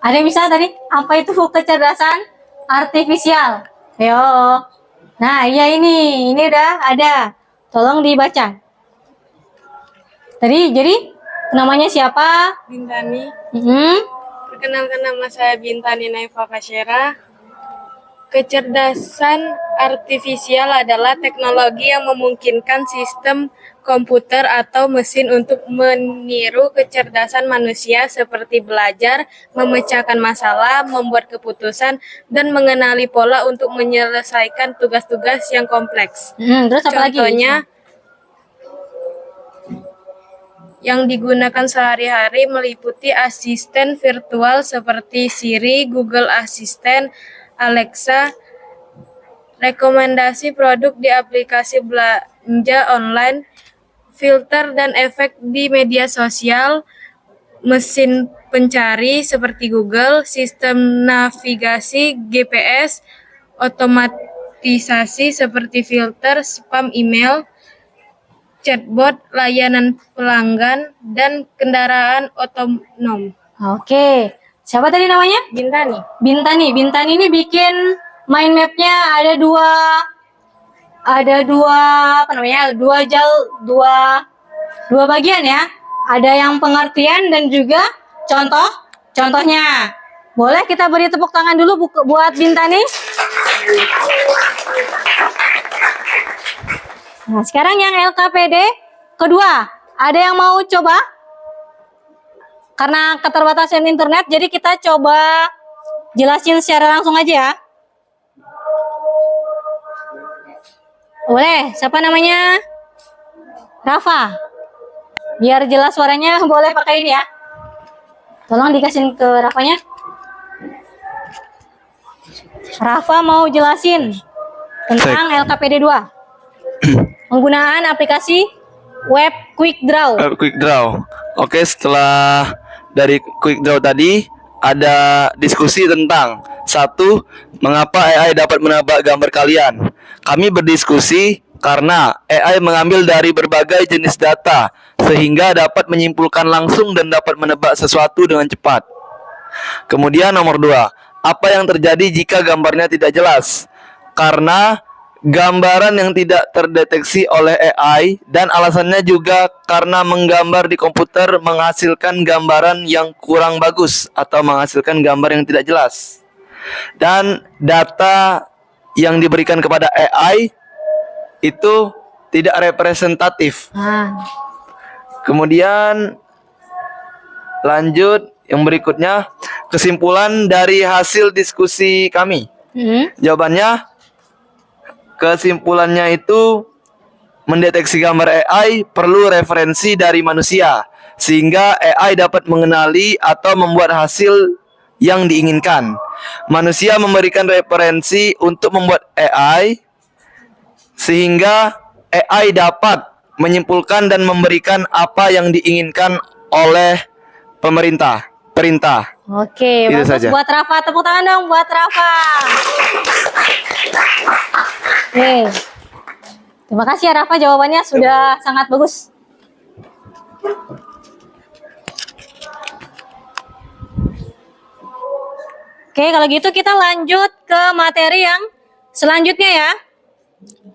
Ada yang bisa tadi? Apa itu kecerdasan artifisial? Ayo. Nah, iya ini udah ada. Tolong dibaca. Tadi, jadi namanya siapa? Bintani. Mhm. Perkenalkan nama saya Bintani Naifa Kasyera. Kecerdasan artifisial adalah teknologi yang memungkinkan sistem komputer atau mesin untuk meniru kecerdasan manusia seperti belajar, memecahkan masalah, membuat keputusan, dan mengenali pola untuk menyelesaikan tugas-tugas yang kompleks. Terus apa lagi? Contohnya yang digunakan sehari-hari meliputi asisten virtual seperti Siri, Google Assistant, Alexa, rekomendasi produk di aplikasi belanja online, filter dan efek di media sosial, mesin pencari seperti Google, sistem navigasi GPS, otomatisasi seperti filter spam email, chatbot, layanan pelanggan, dan kendaraan otonom. Oke. Siapa tadi namanya? Bintani. Bintani. Bintani ini bikin mind mapnya ada dua apa namanya? Dua bagian ya. Ada yang pengertian dan juga contohnya. Boleh kita beri tepuk tangan dulu buat Bintani? Nah, sekarang yang LKPD kedua, ada yang mau coba? Karena keterbatasan internet, jadi kita coba jelasin secara langsung aja ya. Boleh, siapa namanya? Rafa. Biar jelas suaranya boleh pakai ini ya. Tolong dikasihin ke Rafanya. Rafa mau jelasin tentang LKPD 2. Penggunaan aplikasi web Quick Draw. Quick Draw. Oke, setelah dari Quick Draw tadi ada diskusi tentang satu, mengapa AI dapat menebak gambar kalian. Kami berdiskusi karena AI mengambil dari berbagai jenis data sehingga dapat menyimpulkan langsung dan dapat menebak sesuatu dengan cepat. Kemudian nomor 2, apa yang terjadi jika gambarnya tidak jelas? Karena gambaran yang tidak terdeteksi oleh AI dan alasannya juga karena menggambar di komputer menghasilkan gambaran yang kurang bagus atau menghasilkan gambar yang tidak jelas. Dan data yang diberikan kepada AI itu tidak representatif. Kemudian lanjut yang berikutnya, kesimpulan dari hasil diskusi kami. Jawabannya, kesimpulannya itu mendeteksi gambar AI perlu referensi dari manusia sehingga AI dapat mengenali atau membuat hasil yang diinginkan. Manusia memberikan referensi untuk membuat AI sehingga AI dapat menyimpulkan dan memberikan apa yang diinginkan oleh perintah. Oke, Itu bagus saja. buat Rafa. Tepuk tangan dong buat Rafa. Oke. Terima kasih ya Rafa, jawabannya sudah sangat bagus. Oke, kalau gitu kita lanjut ke materi yang selanjutnya ya.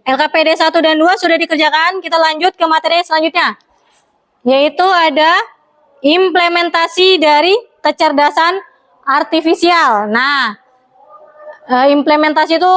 LKPD 1 dan 2 sudah dikerjakan, kita lanjut ke materi selanjutnya. Yaitu ada implementasi dari kecerdasan artifisial. Nah, implementasi itu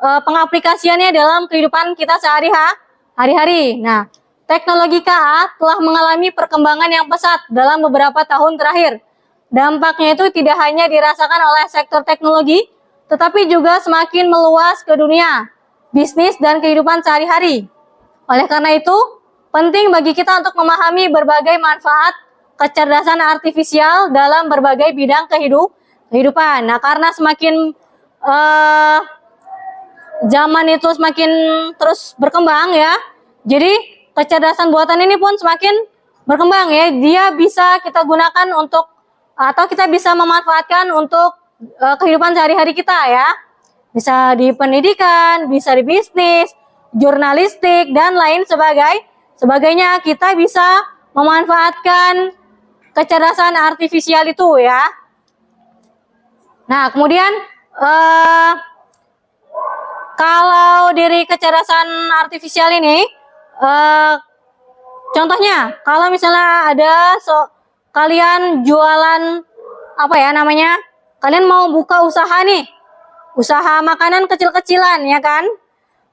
pengaplikasiannya dalam kehidupan kita sehari-hari. Nah, teknologi KA telah mengalami perkembangan yang pesat dalam beberapa tahun terakhir. Dampaknya itu tidak hanya dirasakan oleh sektor teknologi, tetapi juga semakin meluas ke dunia, bisnis, dan kehidupan sehari-hari. Oleh karena itu, penting bagi kita untuk memahami berbagai manfaat kecerdasan artifisial dalam berbagai bidang kehidupan. Nah, karena semakin zaman itu semakin terus berkembang ya, jadi kecerdasan buatan ini pun semakin berkembang ya. Dia bisa kita gunakan untuk atau kita bisa memanfaatkan untuk kehidupan sehari-hari kita ya. Bisa di pendidikan, bisa di bisnis, jurnalistik, dan lain sebagainya. Kita bisa memanfaatkan kecerdasan artifisial itu ya. Nah, kemudian kalau dari kecerdasan artifisial ini, contohnya kalau misalnya ada kalian jualan apa ya namanya, kalian mau buka usaha nih, usaha makanan kecil-kecilan ya kan.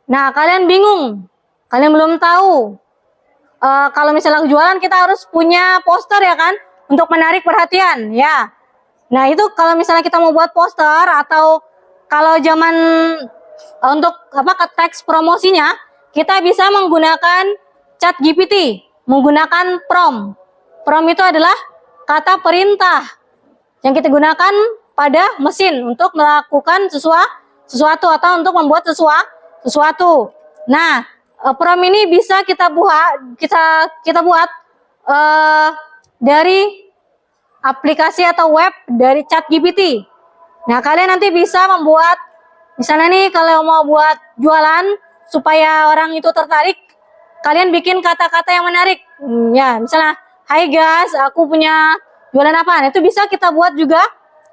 Nah, kalian bingung, kalian belum tahu. Kalau misalnya jualan kita harus punya poster ya kan, untuk menarik perhatian ya. Nah itu kalau misalnya kita mau buat poster atau kalau zaman untuk teks promosinya, kita bisa menggunakan chat GPT, menggunakan prompt. Prompt itu adalah kata perintah yang kita gunakan pada mesin untuk melakukan sesuatu atau untuk membuat sesuatu. Nah, prompt ini bisa kita buat dari aplikasi atau web dari chat GPT. Nah, kalian nanti bisa membuat, misalnya nih kalau mau buat jualan supaya orang itu tertarik, kalian bikin kata-kata yang menarik. Ya, misalnya, "Hai guys, aku punya jualan apa?" Nah, itu bisa kita buat juga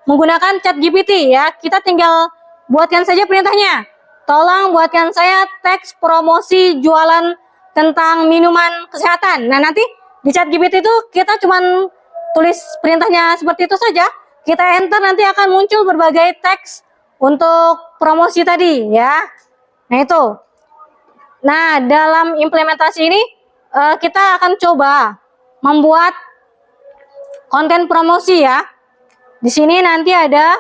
menggunakan chat GPT ya. Kita tinggal buatkan saja perintahnya. Tolong buatkan saya teks promosi jualan tentang minuman kesehatan. Nah, nanti di chat GPT itu kita cuman tulis perintahnya seperti itu saja. Kita enter, nanti akan muncul berbagai teks untuk promosi tadi ya. Nah, itu. Nah, dalam implementasi ini kita akan coba membuat konten promosi ya. Di sini nanti ada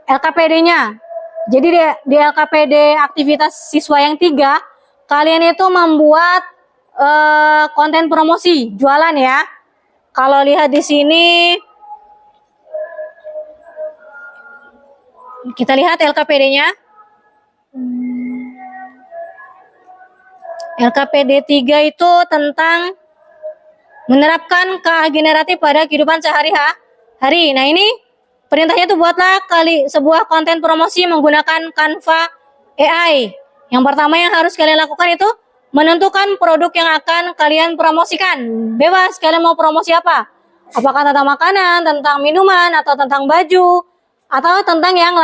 LKPD-nya. Jadi di LKPD aktivitas siswa yang 3, kalian itu membuat konten promosi jualan ya. Kalau lihat di sini, kita lihat LKPD-nya. LKPD 3 itu tentang menerapkan KA generatif pada kehidupan sehari-hari. Nah, ini perintahnya tuh buatlah sebuah konten promosi menggunakan Canva AI. Yang pertama yang harus kalian lakukan itu menentukan produk yang akan kalian promosikan. Bebas kalian mau promosi apa. Apakah tentang makanan, tentang minuman, atau tentang baju, atau tentang yang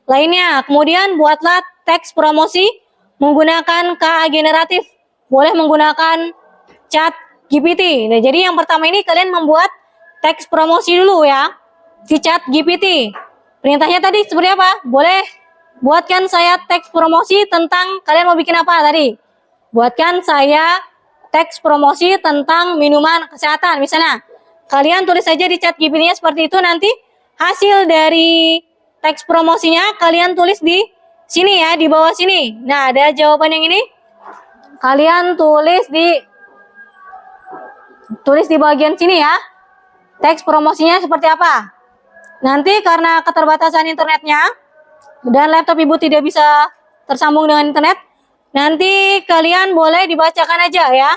lainnya. Kemudian buatlah teks promosi menggunakan KA generatif. Boleh menggunakan chat GPT. Nah, jadi yang pertama ini kalian membuat teks promosi dulu ya di chat GPT. Perintahnya tadi seperti apa? Boleh buatkan saya teks promosi tentang, kalian mau bikin apa tadi? Buatkan saya teks promosi tentang minuman kesehatan misalnya. Kalian tulis saja di chat GPT-nya seperti itu, nanti hasil dari teks promosinya kalian tulis di sini ya, di bawah sini. Nah, ada jawaban yang ini. Kalian tulis di bagian sini ya. Teks promosinya seperti apa? Nanti karena keterbatasan internetnya dan laptop ibu tidak bisa tersambung dengan internet, nanti kalian boleh dibacakan aja ya.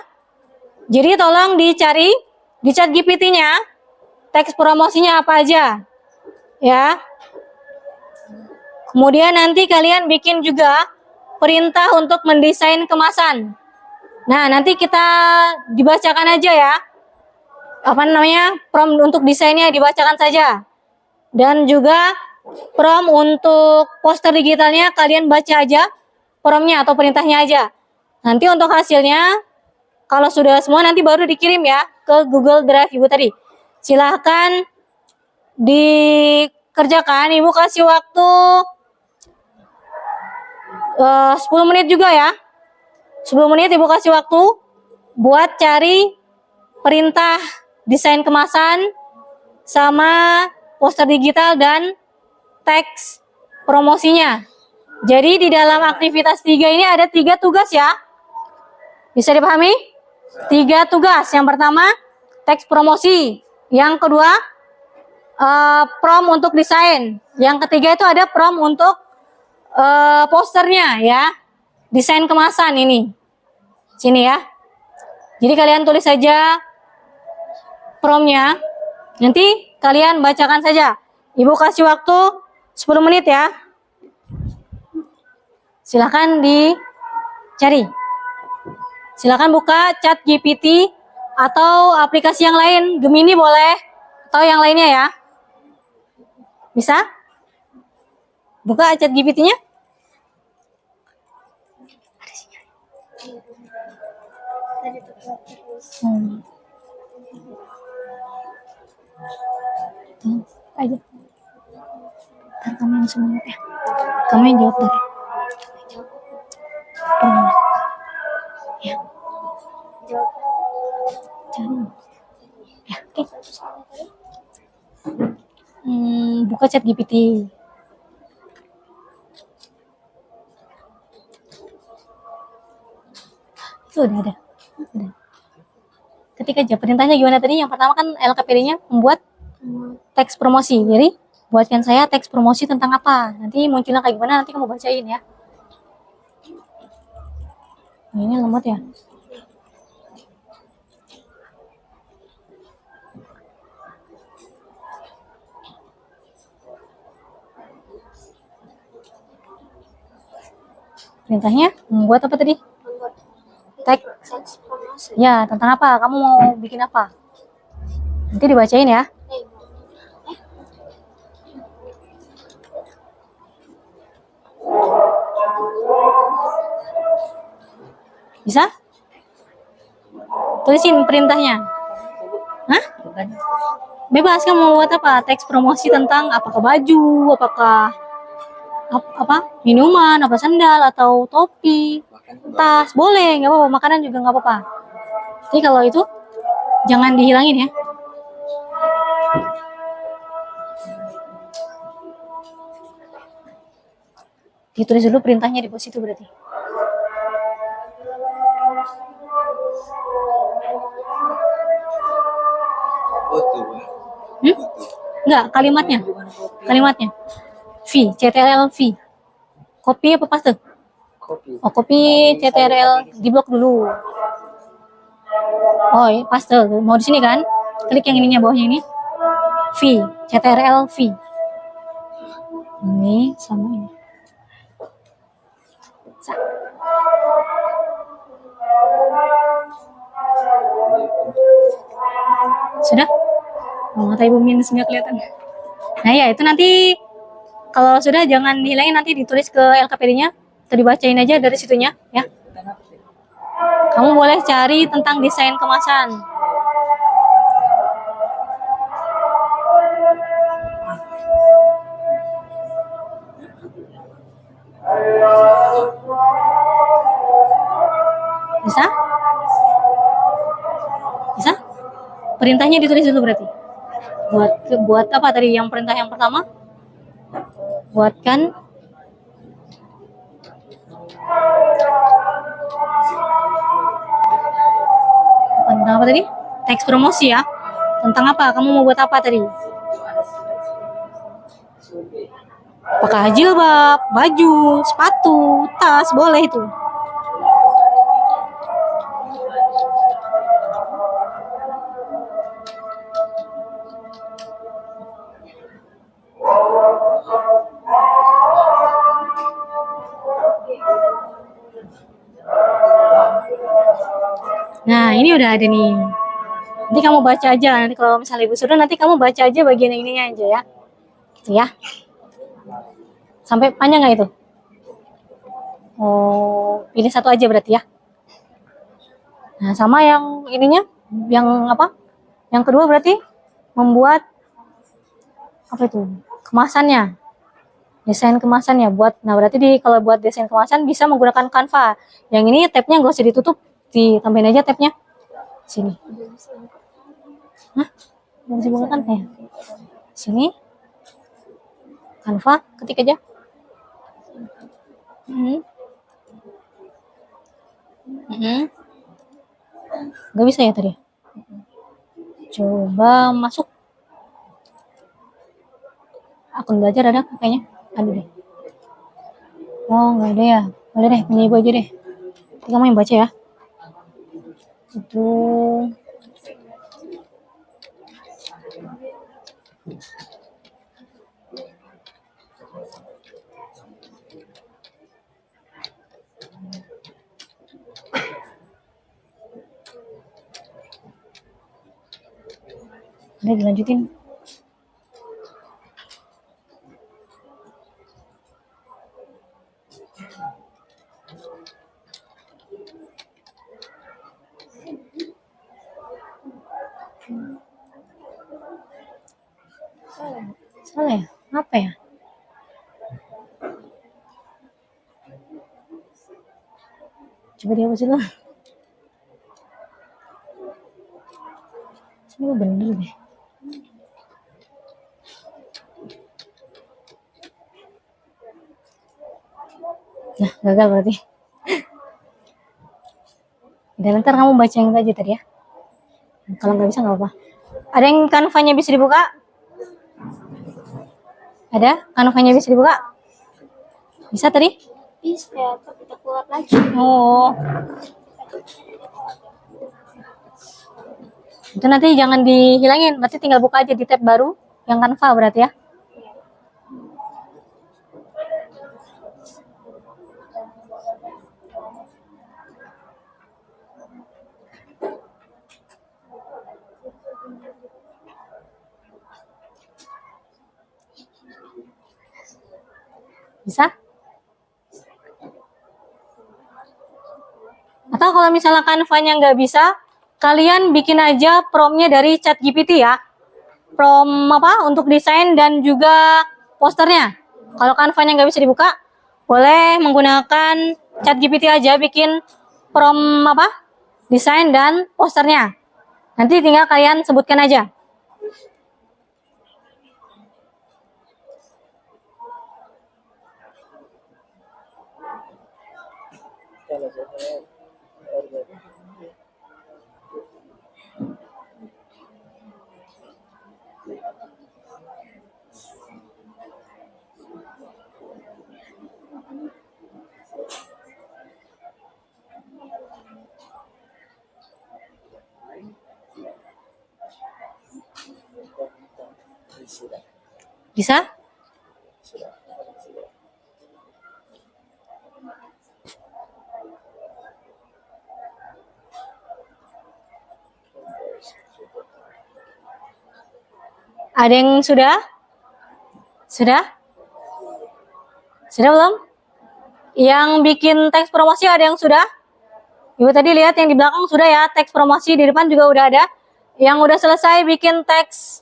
Jadi tolong dicari di chat GPT-nya teks promosinya apa aja ya. Kemudian nanti kalian bikin juga perintah untuk mendesain kemasan. Nah, nanti kita dibacakan aja ya. Prompt untuk desainnya dibacakan saja. Dan juga prompt untuk poster digitalnya kalian baca aja promptnya atau perintahnya aja. Nanti untuk hasilnya kalau sudah semua nanti baru dikirim ya ke Google Drive ibu tadi. Silahkan dikerjakan. Ibu kasih waktu 10 menit juga ya. 10 menit ibu kasih waktu buat cari perintah desain kemasan sama poster digital dan teks promosinya. Jadi di dalam aktivitas 3 ini ada 3 tugas ya. Bisa dipahami? 3 tugas. Yang pertama teks promosi. Yang kedua prompt untuk desain. Yang ketiga itu ada prompt untuk posternya ya. Desain kemasan ini. Sini ya. Jadi kalian tulis saja promptnya. Nanti kalian bacakan saja. Ibu kasih waktu 10 menit ya. Silahkan dicari. Silahkan buka chat GPT atau aplikasi yang lain. Gemini boleh. Atau yang lainnya ya. Bisa? Buka chat GPT-nya. Aja. Ntar kamu yang semangat ya. Kamu yang jawab tadi. Ya. Jangan. Ya, oke. Buka chat GPT. Itu udah ada. Udah. Ketik aja. Perintahnya gimana tadi? Yang pertama kan LKPD-nya membuat teks promosi. Jadi, buatkan saya teks promosi tentang apa. Nanti munculnya kayak gimana, nanti kamu bacain ya. Ini lemot ya. Perintahnya membuat apa tadi? Teks. Teks promosi. Ya, tentang apa? Kamu mau bikin apa? Nanti dibacain ya. Bisa? Tulisin perintahnya. Hah? Bebas kamu mau buat apa? Teks promosi tentang apakah baju, apakah apa minuman, apa sandal atau topi, tas, boleh, nggak apa-apa. Makanan juga nggak apa-apa. Jadi kalau itu jangan dihilangin ya. Ditulis dulu perintahnya di pos itu berarti. Enggak, kalimatnya. Kalimatnya. V, CTRL V. Copy apa paste? Oh, copy CTRL di blok dulu. Oh, paste. Mau di sini kan? Klik yang ininya bawahnya ini. V, CTRL V. Ini sama ini. Sudah? Oh, mata ibu minus nggak kelihatan. Nah ya, itu nanti kalau sudah jangan dihilangin, nanti ditulis ke LKPD-nya atau dibacain aja dari situnya ya. Kamu boleh cari tentang desain kemasan. Bisa? Bisa? Perintahnya ditulis dulu berarti. Buat apa tadi yang perintah yang pertama? Buatkan tentang apa tadi? Teks promosi ya. Tentang apa? Kamu mau buat apa tadi? Apakah jilbab, baju, sepatu, tas, boleh itu. Nah, ini udah ada nih. Nanti kamu baca aja. Nanti kalau misalnya ibu suruh, nanti kamu baca aja bagian ininya aja ya. Gitu ya. Sampai panjang nggak itu? Oh, pilih satu aja berarti ya. Nah, sama yang ininya, yang apa? Yang kedua berarti membuat apa itu? Kemasannya. Desain kemasannya buat. Nah, berarti kalau buat desain kemasan bisa menggunakan Canva. Yang ini tabnya nggak usah ditutup, ditambahin aja tabnya. Sini. Hah? Belum bisa buka kan ya? Sini. Canva, ketik aja. Gak bisa ya tadi? Coba masuk. Akun belajar ada kayaknya? Ada deh. Oh, nggak ada ya. Boleh deh, punya ibu aja deh. Nanti kamu yang baca ya. Itu. Udah dilanjutin. Salah ya? Apa ya? Coba dihapus dulu. Ini bener deh. Nah, gagal berarti. Dan ntar kamu baca yang aja tadi ya. Kalau nggak bisa nggak apa-apa. Ada yang kanvanya bisa dibuka? Ada? Kanvanya bisa dibuka? Bisa tadi? Bisa ya, tapi kita keluar lagi. Oh. Itu nanti jangan dihilangin, berarti tinggal buka aja di tab baru yang Canva berarti ya. Bisa? Atau kalau misalnya Canva-nya nggak bisa, kalian bikin aja prompt-nya dari ChatGPT ya. Prompt apa untuk desain dan juga posternya. Kalau Canva-nya nggak bisa dibuka, boleh menggunakan ChatGPT aja bikin prompt apa desain dan posternya. Nanti tinggal kalian sebutkan aja. Bisa? Ada yang sudah? Sudah? Sudah belum? Yang bikin teks promosi ada yang sudah? Ibu tadi lihat yang di belakang sudah ya, teks promosi di depan juga udah ada. Yang udah selesai bikin teks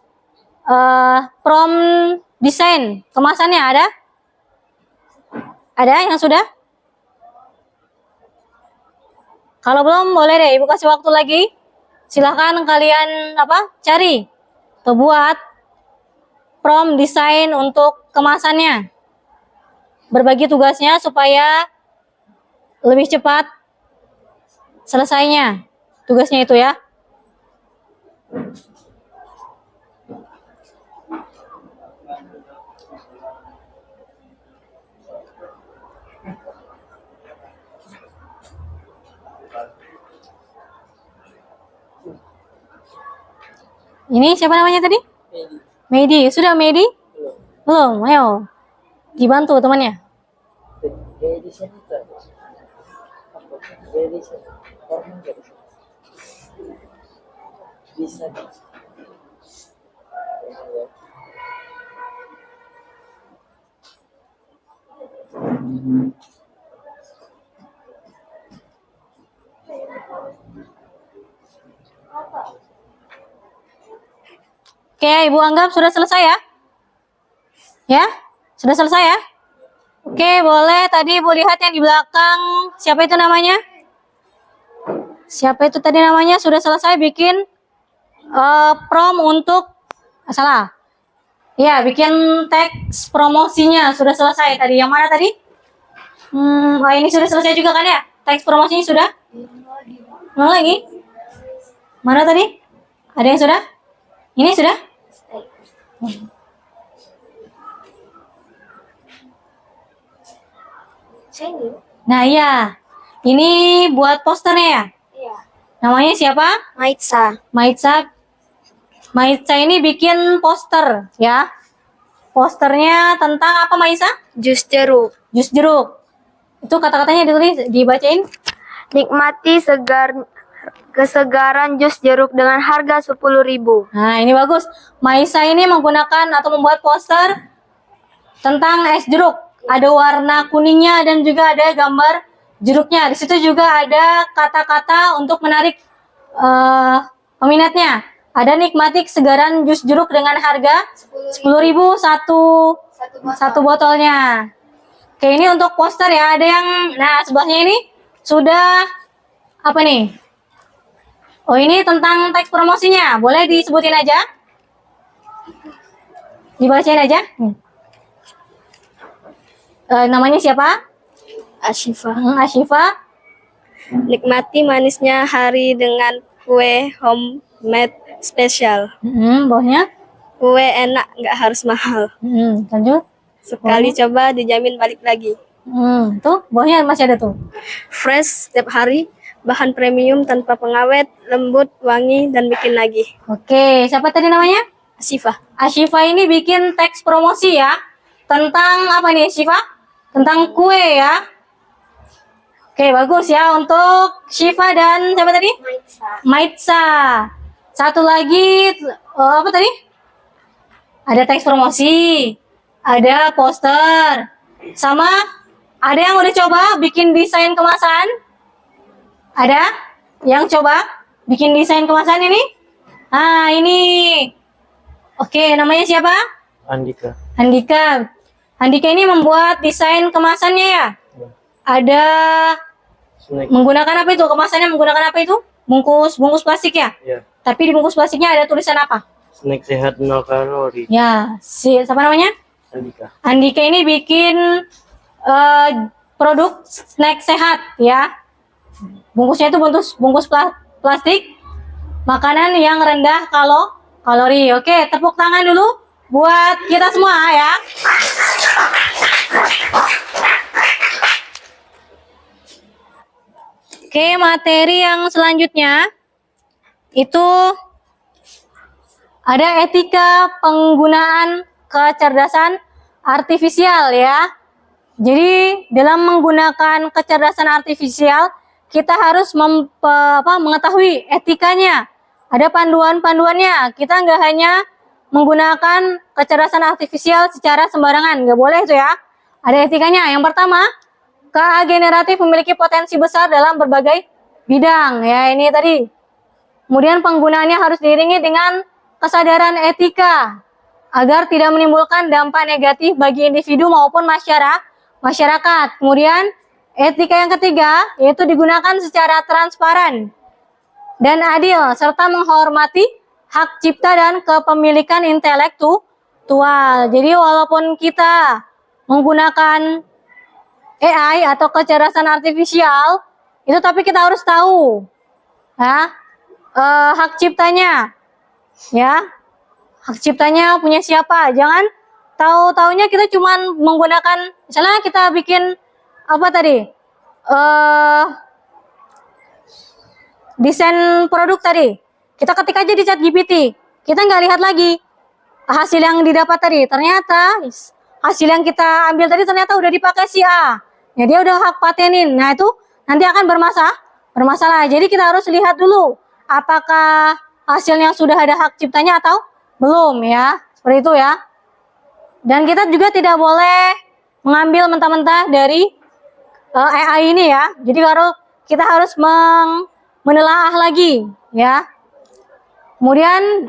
prompt desain kemasannya ada? Ada yang sudah? Kalau belum boleh deh Ibu kasih waktu lagi. Silahkan kalian cari atau buat prompt desain untuk kemasannya. Berbagi tugasnya supaya lebih cepat selesainya tugasnya itu ya. Ini siapa namanya tadi? Medi. Sudah Medi? Belum. Ayo. Dibantu temannya. Oke, Ibu anggap sudah selesai ya? Ya? Sudah selesai ya? Oke, boleh tadi Ibu lihat yang di belakang. Siapa itu namanya? Siapa itu tadi namanya? Sudah selesai bikin prompt untuk salah. Ya, bikin teks promosinya sudah selesai tadi. Yang mana tadi? Oh, ini sudah selesai juga kan ya? Teks promosinya sudah? Mana lagi? Mana tadi? Ada yang sudah? Ini sudah? Nah iya, ini buat posternya ya? Iya. Namanya siapa? Maitsa. Maitsa ini bikin poster ya. Posternya tentang apa Maitsa? Jus jeruk. Jus jeruk. Itu kata-katanya ditulis, dibacain. Nikmati kesegaran jus jeruk dengan harga 10.000. Nah ini bagus. Maitsa ini menggunakan atau membuat poster tentang es jeruk. Ada warna kuningnya dan juga ada gambar jeruknya. Di situ juga ada kata-kata untuk menarik peminatnya. Ada nikmati kesegaran jus jeruk dengan harga 10.000 satu botolnya. Oke, ini untuk poster ya. Ada yang, nah sebelahnya ini sudah apa nih? Oh, ini tentang teks promosinya. Boleh disebutin aja? Dibacain aja. Namanya siapa? Ashifa. Ashifa. Nikmati manisnya hari dengan kue homemade spesial. Bawahnya. Kue enak, nggak harus mahal. Lanjut. Sekali coba dijamin balik lagi. Tuh, bawahnya masih ada tuh. Fresh setiap hari, bahan premium tanpa pengawet, lembut, wangi, dan bikin lagi. Oke, siapa tadi namanya? Ashifa. Ashifa ini bikin teks promosi ya. Tentang apa nih, Shifa? Tentang kue ya. Oke, bagus ya untuk Shifa dan siapa tadi? Maitsa. Satu lagi, apa tadi? Ada teks promosi, ada poster, sama ada yang udah coba bikin desain kemasan? Ada yang coba bikin desain kemasan ini? Nah, ini. Oke, namanya siapa? Andika. Andika. Andika ini membuat desain kemasannya ya? Ada Snack. menggunakan apa itu? Kemasannya menggunakan apa itu? Bungkus plastik ya? Ya. Tapi di bungkus plastiknya ada tulisan apa? Snack sehat 0 kalori. Ya, siapa namanya? Andika. Andika ini bikin produk snack sehat ya. Bungkusnya itu bungkus plastik, makanan yang rendah kalori. Oke, tepuk tangan dulu buat kita semua ya. Oke, materi yang selanjutnya itu ada etika penggunaan kecerdasan artifisial ya. Jadi dalam menggunakan kecerdasan artifisial kita harus mengetahui etikanya. Ada panduan-panduannya. Kita nggak hanya menggunakan kecerdasan artifisial secara sembarangan, nggak boleh itu ya. Ada etikanya. Yang pertama, KA generatif memiliki potensi besar dalam berbagai bidang. Ya, ini tadi. Kemudian penggunaannya harus diiringi dengan kesadaran etika agar tidak menimbulkan dampak negatif bagi individu maupun masyarakat. Kemudian etika yang ketiga yaitu digunakan secara transparan dan adil serta menghormati hak cipta dan kepemilikan intelektual. Jadi walaupun kita menggunakan AI atau kecerdasan artifisial itu, tapi kita harus tahu ya hak ciptanya ya. Hak ciptanya punya siapa? Jangan tahu-taunya kita cuman menggunakan, misalnya kita bikin apa tadi? Desain produk tadi. Kita ketik aja di ChatGPT. Kita nggak lihat lagi hasil yang didapat tadi. Ternyata hasil yang kita ambil tadi ternyata udah dipakai si A. Ya, dia udah hak patenin. Nah, itu nanti akan bermasalah. Jadi kita harus lihat dulu apakah hasilnya sudah ada hak ciptanya atau belum ya. Seperti itu ya. Dan kita juga tidak boleh mengambil mentah-mentah dari AI ini ya. Jadi kita harus menelaah lagi ya. Kemudian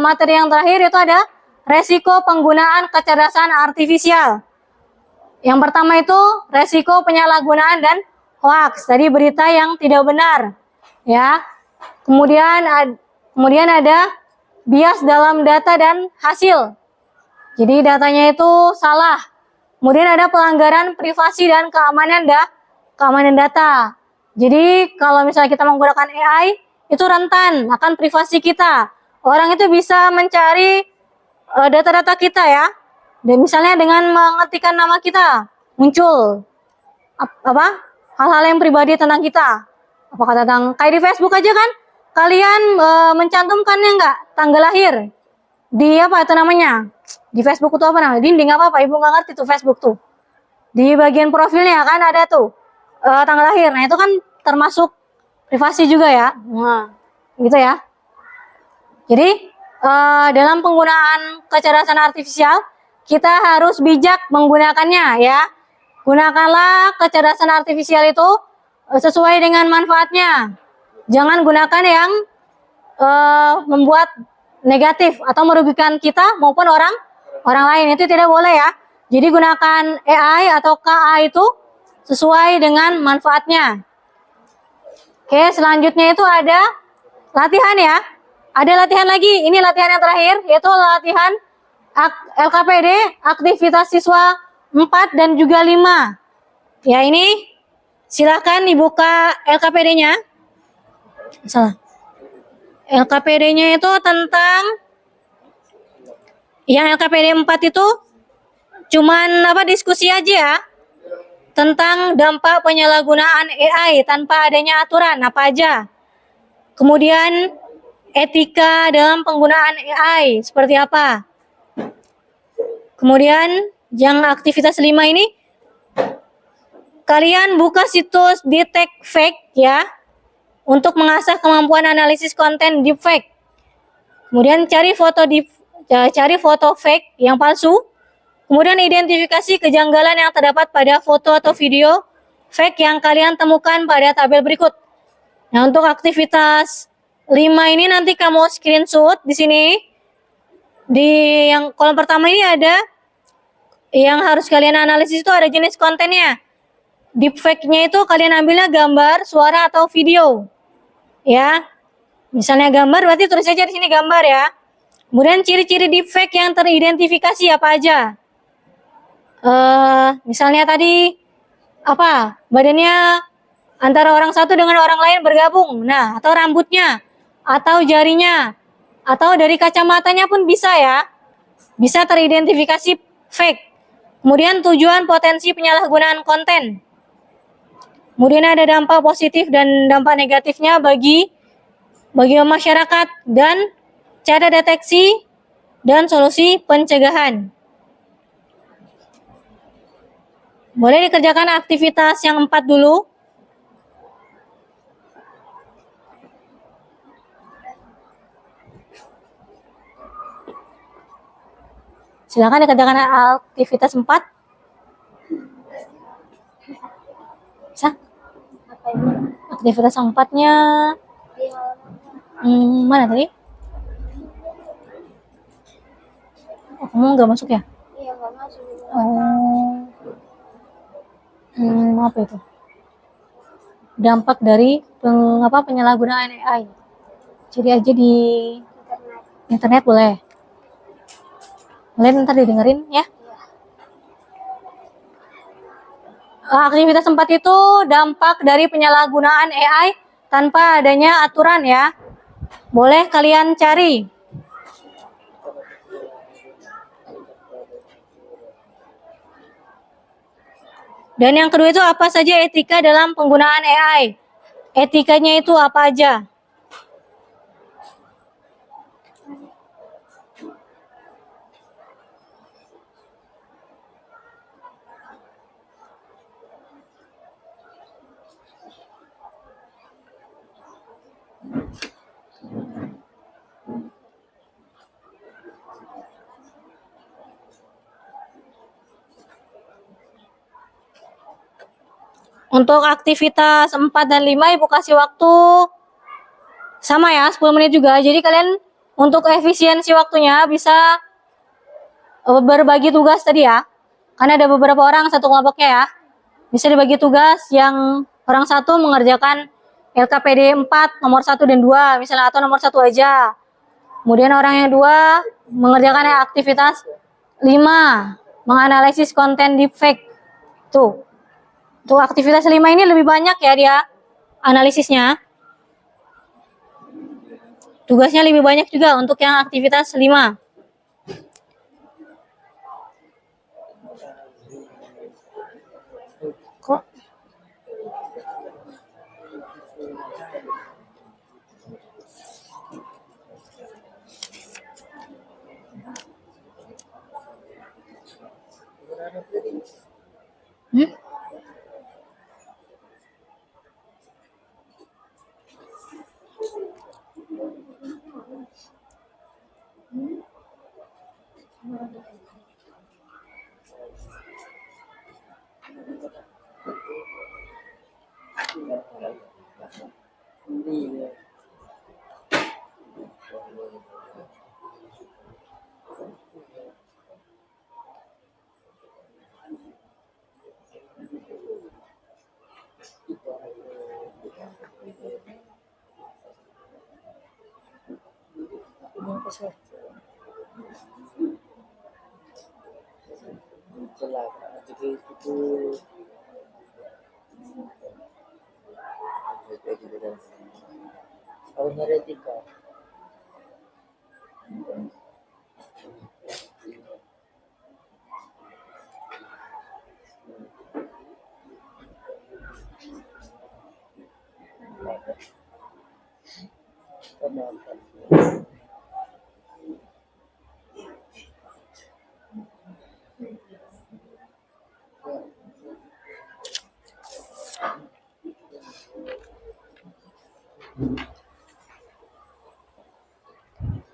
materi yang terakhir itu ada resiko penggunaan kecerdasan artifisial. Yang pertama itu resiko penyalahgunaan dan hoax. Tadi berita yang tidak benar ya. Kemudian ada bias dalam data dan hasil. Jadi datanya itu salah. Kemudian ada pelanggaran privasi dan keamanan data. Jadi kalau misalnya kita menggunakan AI, itu rentan akan privasi kita. Orang itu bisa mencari data-data kita ya. Dan misalnya dengan mengetikkan nama kita, muncul hal-hal yang pribadi tentang kita. Apakah tentang kayak di Facebook aja kan? Kalian mencantumkannya enggak tanggal lahir di apa itu namanya? Di Facebook itu apa namanya? Dinding apa? Ibu nggak ngerti tuh Facebook tuh. Di bagian profilnya kan ada tuh tanggal lahir. Nah, itu kan termasuk privasi juga ya. Nah, gitu ya. Jadi dalam penggunaan kecerdasan artifisial kita harus bijak menggunakannya ya. Gunakanlah kecerdasan artifisial itu sesuai dengan manfaatnya. Jangan gunakan yang membuat negatif atau merugikan kita maupun orang lain. Itu tidak boleh ya. Jadi gunakan AI atau KA itu sesuai dengan manfaatnya. Oke, selanjutnya itu ada latihan ya. Ada latihan lagi. Ini latihan yang terakhir, yaitu latihan LKPD, aktivitas siswa 4 dan juga 5. Ya, ini silakan dibuka LKPD-nya. Salah. LKPD-nya itu tentang yang LKPD 4 itu cuman diskusi aja ya. Tentang dampak penyalahgunaan AI tanpa adanya aturan apa aja. Kemudian etika dalam penggunaan AI seperti apa. Kemudian yang aktivitas 5 ini kalian buka situs Detect Fake ya untuk mengasah kemampuan analisis konten deepfake. Kemudian cari foto fake yang palsu. Kemudian identifikasi kejanggalan yang terdapat pada foto atau video fake yang kalian temukan pada tabel berikut. Nah, untuk aktivitas 5 ini nanti kamu screenshot di sini. Di yang kolom pertama ini ada yang harus kalian analisis itu ada jenis kontennya. Deepfake-nya itu kalian ambilnya gambar, suara atau video. Ya. Misalnya gambar berarti tulis saja di sini gambar ya. Kemudian ciri-ciri deepfake yang teridentifikasi apa aja? Misalnya tadi badannya antara orang satu dengan orang lain bergabung, nah atau rambutnya, atau jarinya, atau dari kacamatanya pun bisa ya, bisa teridentifikasi fake. Kemudian tujuan potensi penyalahgunaan konten. Kemudian ada dampak positif dan dampak negatifnya bagi masyarakat dan cara deteksi dan solusi pencegahan. Boleh dikerjakan aktivitas yang 4 dulu. Silakan dikerjakan aktivitas 4. Bisa? Aktivitas yang 4-nya mana tadi? Kamu nggak masuk ya? Iya, nggak masuk. Apa itu? Dampak dari penyalahgunaan AI. Ciri aja di internet boleh. Kalian ntar didengerin ya. Aktivitas 4 itu dampak dari penyalahgunaan AI tanpa adanya aturan ya. Boleh kalian cari. Dan yang kedua itu apa saja etika dalam penggunaan AI? Etikanya itu apa aja? Untuk aktivitas 4 dan 5 Ibu kasih waktu sama ya, 10 menit juga. Jadi kalian untuk efisiensi waktunya bisa berbagi tugas tadi ya. Karena ada beberapa orang satu kelompoknya ya. Bisa dibagi tugas yang orang satu mengerjakan LKPD 4 nomor 1 dan 2 misalnya, atau nomor 1 aja. Kemudian orang yang 2 mengerjakan aktivitas 5 menganalisis konten deepfake. Tuh. Untuk aktivitas 5 ini lebih banyak ya dia analisisnya. Tugasnya lebih banyak juga untuk yang aktivitas 5. Kok?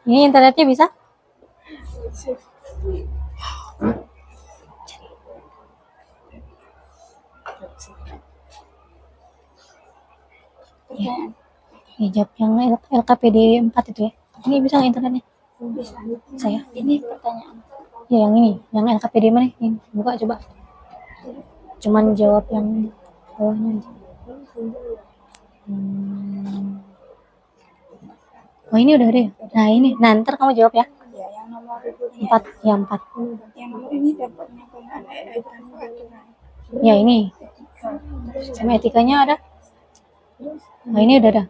Ini internetnya bisa? Ya, jawab yang LKPD 4 itu ya. Ini bisa nggak internetnya? Saya. Ini pertanyaan. Ya yang ini, yang LKPD mana? Ini, buka coba. Cuman jawab yang bawahnya aja. Oh ini udah deh. Nah ini, nah ntar kamu jawab ya. Ya, yang nomor berikutnya. 4, ya 4. Yang nomor ini dapatnya penggunaan AI dan peraturan. Ya ini. Sama etikanya ada. Nah ini udah ada.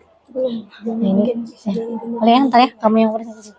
Nah ini. Ya. Boleh ya, ntar ya, kamu yang urus aja.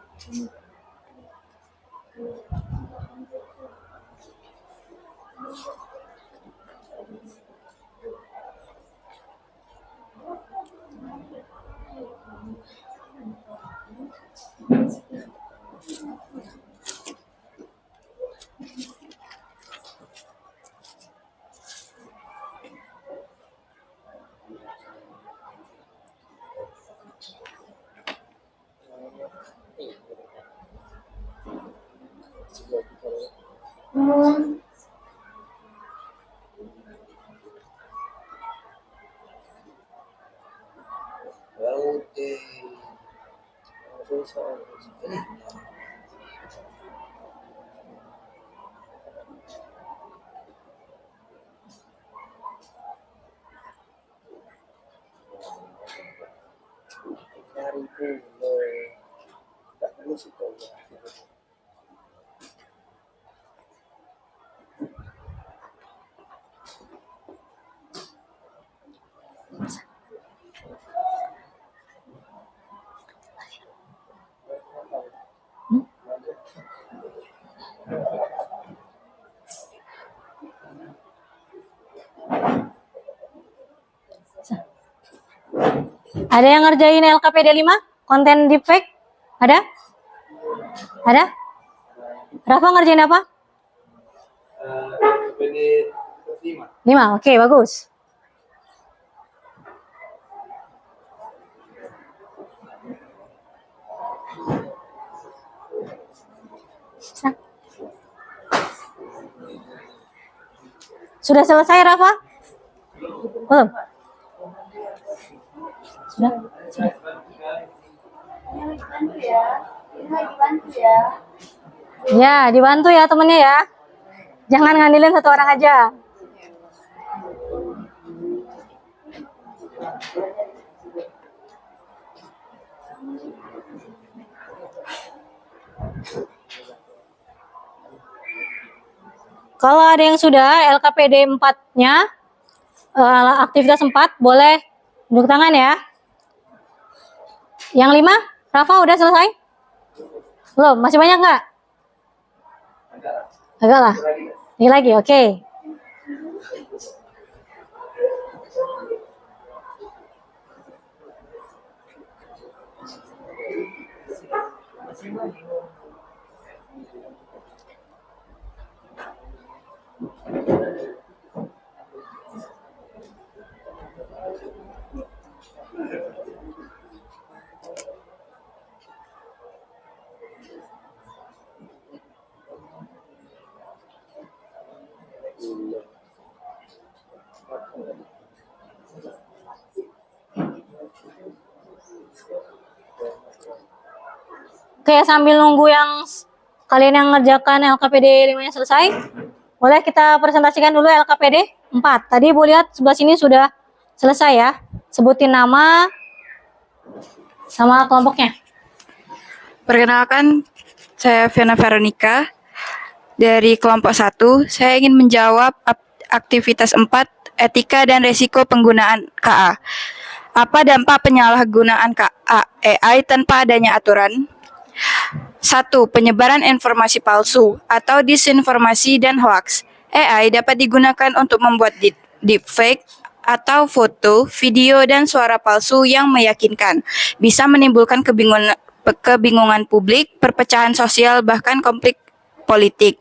Ada yang ngerjain LKPD 5? Konten deepfake? Ada? Ada? Rafa ngerjain apa? LKPD 5. 5, oke bagus. Sudah selesai Rafa? Belum? Sudah? Sudah. Dibantu ya. Ini lagi bantu ya. Ya, dibantu ya temennya ya. Jangan ngandelin satu orang aja. Kalau ada yang sudah LKPD 4-nya, aktivitas 4, boleh tunduk tangan ya. Yang 5, Rafa udah selesai? Belum, masih banyak nggak? Agak lah. Ini lagi, oke. Oke, sambil nunggu yang kalian yang ngerjakan LKPD 5-nya selesai, boleh kita presentasikan dulu LKPD 4. Tadi Ibu lihat sebelah sini sudah selesai ya. Sebutin nama sama kelompoknya. Perkenalkan, saya Fiona Veronica dari kelompok 1. Saya ingin menjawab aktivitas 4, etika dan resiko penggunaan KA. Apa dampak penyalahgunaan KA AI tanpa adanya aturan? 1. Penyebaran informasi palsu atau disinformasi dan hoaks. AI dapat digunakan untuk membuat deepfake atau foto, video, dan suara palsu yang meyakinkan. Bisa menimbulkan kebingungan publik, perpecahan sosial, bahkan konflik politik.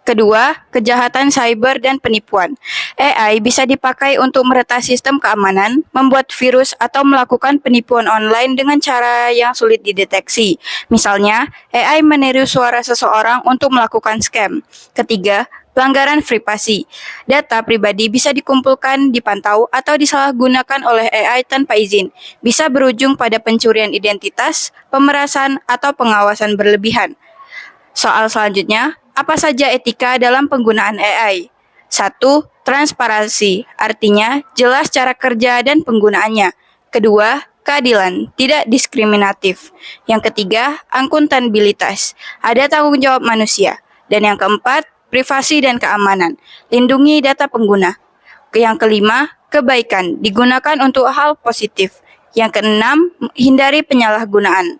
Kedua, kejahatan cyber dan penipuan. AI bisa dipakai untuk meretas sistem keamanan, membuat virus, atau melakukan penipuan online dengan cara yang sulit dideteksi. Misalnya, AI meniru suara seseorang untuk melakukan scam. Ketiga, pelanggaran privasi. Data pribadi bisa dikumpulkan, dipantau, atau disalahgunakan oleh AI tanpa izin. Bisa berujung pada pencurian identitas, pemerasan, atau pengawasan berlebihan. Soal selanjutnya, apa saja etika dalam penggunaan AI? 1. Transparansi, artinya jelas cara kerja dan penggunaannya. Kedua, keadilan, tidak diskriminatif. Yang ketiga, akuntabilitas, ada tanggung jawab manusia. Dan yang keempat, privasi dan keamanan, lindungi data pengguna. Yang kelima, kebaikan, digunakan untuk hal positif. Yang keenam, hindari penyalahgunaan.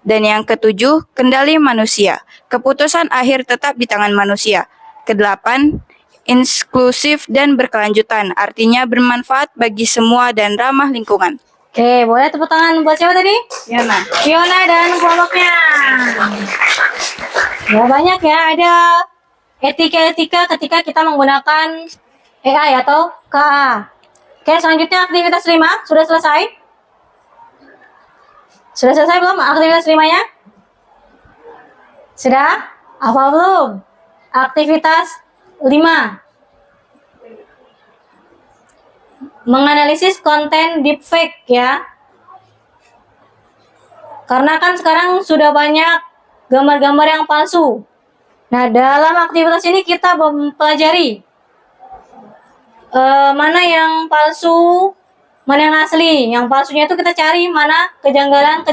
Dan yang ketujuh, kendali manusia. Keputusan akhir tetap di tangan manusia. Kedelapan, inklusif dan berkelanjutan, artinya bermanfaat bagi semua dan ramah lingkungan. Oke, boleh tepuk tangan buat siapa tadi? Fiona dan kelompoknya. Ya, banyak ya, ada etika-etika ketika kita menggunakan AI atau KA. Oke, selanjutnya aktivitas 5 sudah selesai? Sudah selesai belum aktivitas 5-nya? Sudah? Apa belum? Aktivitas 5. Menganalisis konten deepfake ya. Karena kan sekarang sudah banyak gambar-gambar yang palsu. Nah, dalam aktivitas ini kita mempelajari mana yang palsu, mana yang asli. Yang palsunya itu kita cari mana kejanggalannya.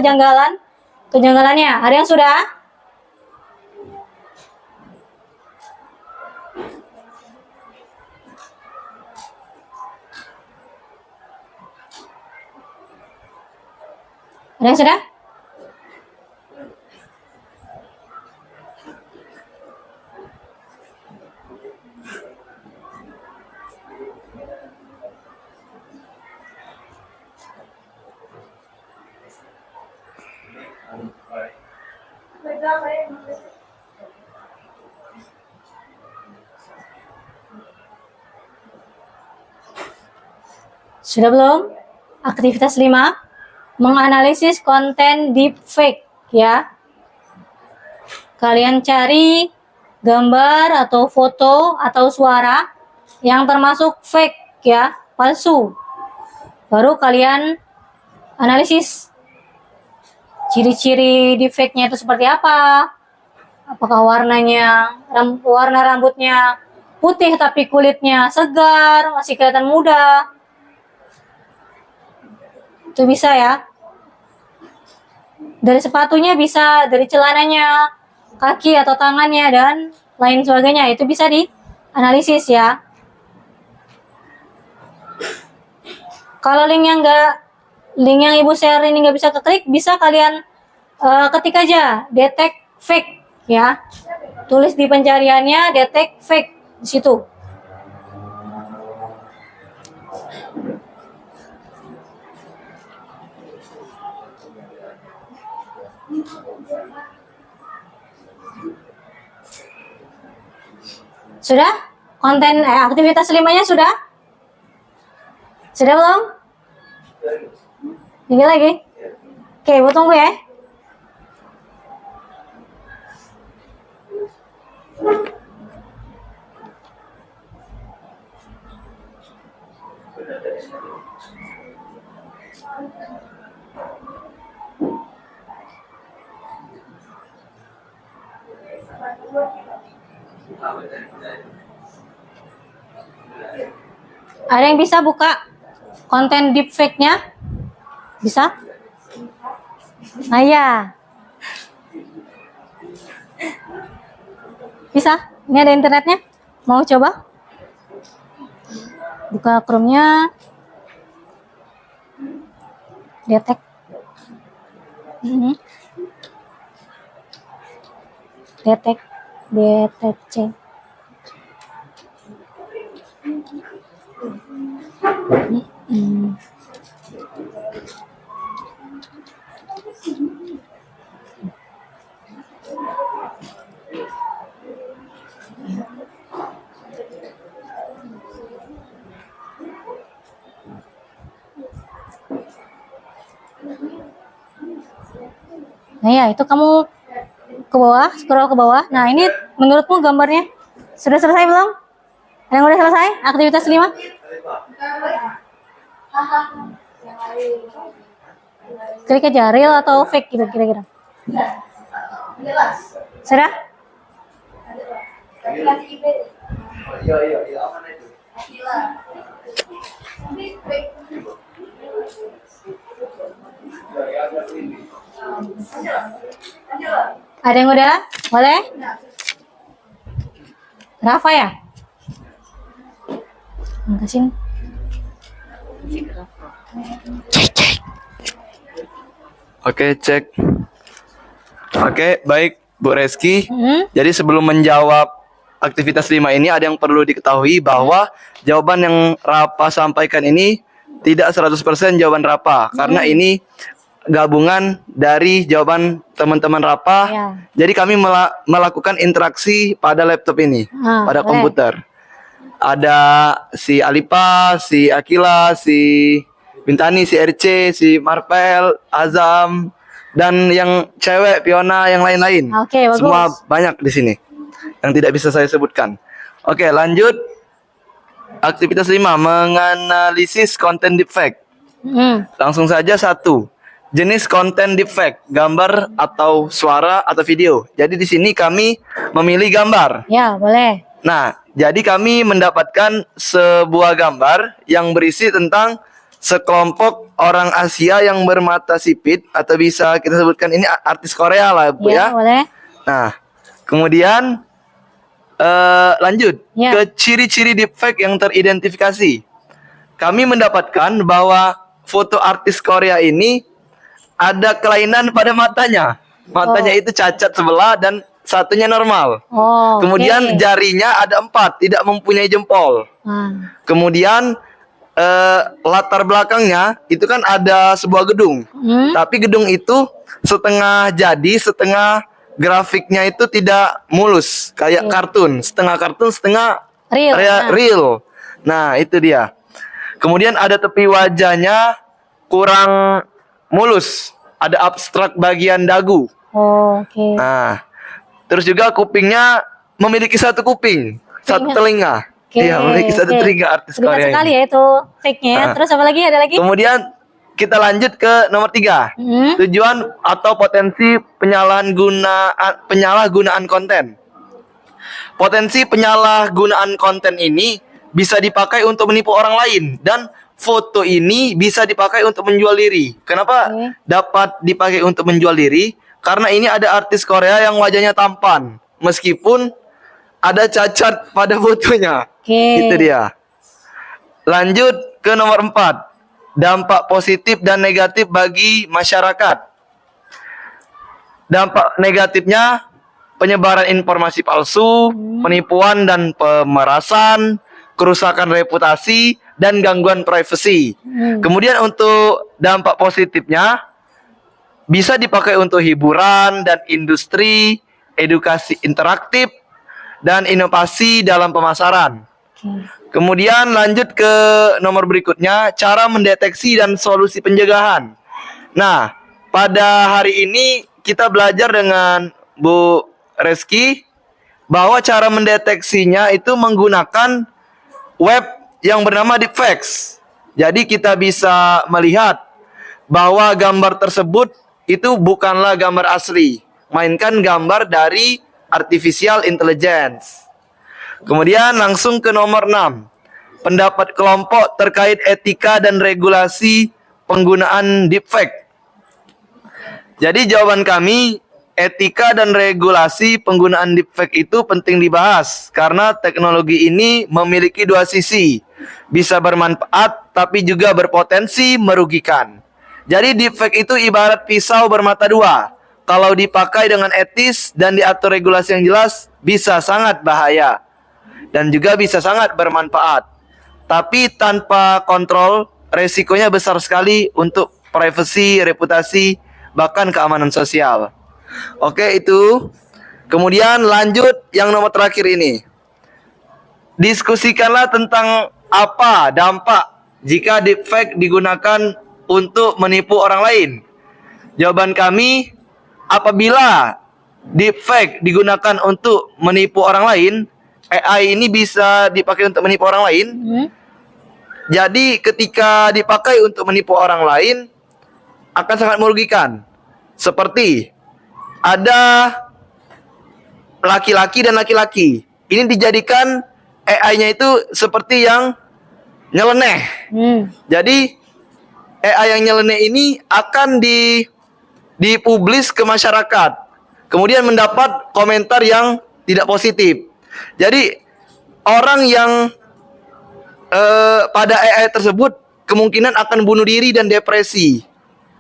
Ada yang sudah? Ada yang sudah? Sudah belum? Aktivitas 5, menganalisis konten deepfake ya. Kalian cari gambar atau foto atau suara yang termasuk fake ya, palsu. Baru kalian analisis ciri-ciri deepfake-nya itu seperti apa. Apakah warna rambutnya putih tapi kulitnya segar, masih kelihatan muda. Itu bisa ya. Dari sepatunya bisa, dari celananya, kaki atau tangannya, dan lain sebagainya. Itu bisa dianalisis ya. Kalau link yang ibu share ini nggak bisa keklik, bisa kalian ketik aja detect fake ya. Tulis di pencariannya detect fake di situ. Sudah? Konten aktivitas 5-nya sudah? Sudah belum? Ini lagi? Oke, ibu tunggu ya. Ada yang bisa buka konten deepfake-nya? Bisa? Nah ya. Bisa? Ini ada internetnya? Mau coba? Buka Chrome-nya. Detek. Detek. DTC. Nah ya, itu kamu ke bawah, scroll ke bawah. Nah ini menurutmu gambarnya sudah selesai belum? Ada yang udah selesai? Aktivitas 5? Klik aja, real atau fake gitu kira-kira. Sudah? Ada yang udah? Boleh? Rafa ya? Makasih. Oke, cek. Oke, baik Bu Reski. Jadi sebelum menjawab aktivitas 5 ini ada yang perlu diketahui bahwa jawaban yang Rapa sampaikan ini tidak 100% jawaban Rapa karena ini gabungan dari jawaban teman-teman Rapa. Ya. Jadi kami melakukan interaksi pada laptop ini, pada boleh. komputer. Ada si Alipa, si Akila, si Bintani, si RC, si Marpel, Azam, dan yang cewek Fiona, yang lain-lain. Oke, bagus. Semua banyak di sini yang tidak bisa saya sebutkan. Oke, lanjut. Aktivitas 5, menganalisis konten deepfake. Langsung saja 1. Jenis konten deepfake, gambar atau suara atau video. Jadi di sini kami memilih gambar. Ya, boleh. Nah, jadi kami mendapatkan sebuah gambar yang berisi tentang sekelompok orang Asia yang bermata sipit atau bisa kita sebutkan ini artis Korea lah, Bu Ya, ya. boleh. Nah, kemudian lanjut Ya. ke ciri-ciri deepfake yang teridentifikasi. Kami mendapatkan bahwa foto artis Korea ini ada kelainan pada matanya. Matanya itu cacat sebelah dan satunya normal. Oh, Kemudian oke. jarinya ada 4, tidak mempunyai jempol. Kemudian latar belakangnya itu kan ada sebuah gedung. Tapi gedung itu setengah jadi, setengah grafiknya itu tidak mulus, kayak kartun, setengah Real. real. Nah, itu dia. Kemudian ada tepi wajahnya kurang mulus, ada abstrak bagian dagu. Oh, oke. Nah, terus juga kupingnya memiliki satu kuping, satu telinga. Oke, Iya, memiliki satu oke. telinga artis Terlihat Korea sekali ini. ya itu fake-nya. Terus apa lagi? Ada lagi? Kemudian kita lanjut ke nomor 3. Tujuan atau potensi penyalahgunaan konten. Potensi penyalahgunaan konten ini bisa dipakai untuk menipu orang lain dan foto ini bisa dipakai untuk menjual diri. Kenapa dapat dipakai untuk menjual diri? Karena ini ada artis Korea yang wajahnya tampan, meskipun ada cacat pada fotonya. Itu dia. Lanjut ke nomor 4. Dampak positif dan negatif bagi masyarakat. Dampak negatifnya penyebaran informasi palsu, penipuan dan pemerasan, kerusakan reputasi, dan gangguan privasi. Kemudian untuk dampak positifnya bisa dipakai untuk hiburan dan industri, edukasi interaktif, dan inovasi dalam pemasaran. Kemudian lanjut ke nomor berikutnya, cara mendeteksi dan solusi pencegahan. Nah, pada hari ini kita belajar dengan Bu Reski bahwa cara mendeteksinya itu menggunakan web yang bernama Deepfakes. Jadi kita bisa melihat bahwa gambar tersebut itu bukanlah gambar asli, melainkan gambar dari artificial intelligence. Kemudian langsung ke nomor 6. Pendapat kelompok terkait etika dan regulasi penggunaan deepfake. Jadi jawaban kami etika dan regulasi penggunaan deepfake itu penting dibahas karena teknologi ini memiliki dua sisi. Bisa bermanfaat tapi juga berpotensi merugikan. Jadi deepfake itu ibarat pisau bermata dua. Kalau dipakai dengan etis dan diatur regulasi yang jelas, bisa sangat bahaya dan juga bisa sangat bermanfaat. Tapi tanpa kontrol, resikonya besar sekali untuk privasi, reputasi, bahkan keamanan sosial. Oke, itu. Kemudian lanjut yang nomor terakhir ini. Diskusikanlah tentang apa dampak jika deepfake digunakan untuk menipu orang lain. Jawaban kami, apabila deepfake digunakan untuk menipu orang lain, AI ini bisa dipakai untuk menipu orang lain. Jadi ketika dipakai untuk menipu orang lain, akan sangat merugikan. Seperti ada laki-laki dan laki-laki. Ini dijadikan AI-nya itu seperti yang nyeleneh. Jadi AI yang nyeleneh ini akan dipublis ke masyarakat. Kemudian mendapat komentar yang tidak positif. Jadi orang yang pada AI tersebut kemungkinan akan bunuh diri dan depresi.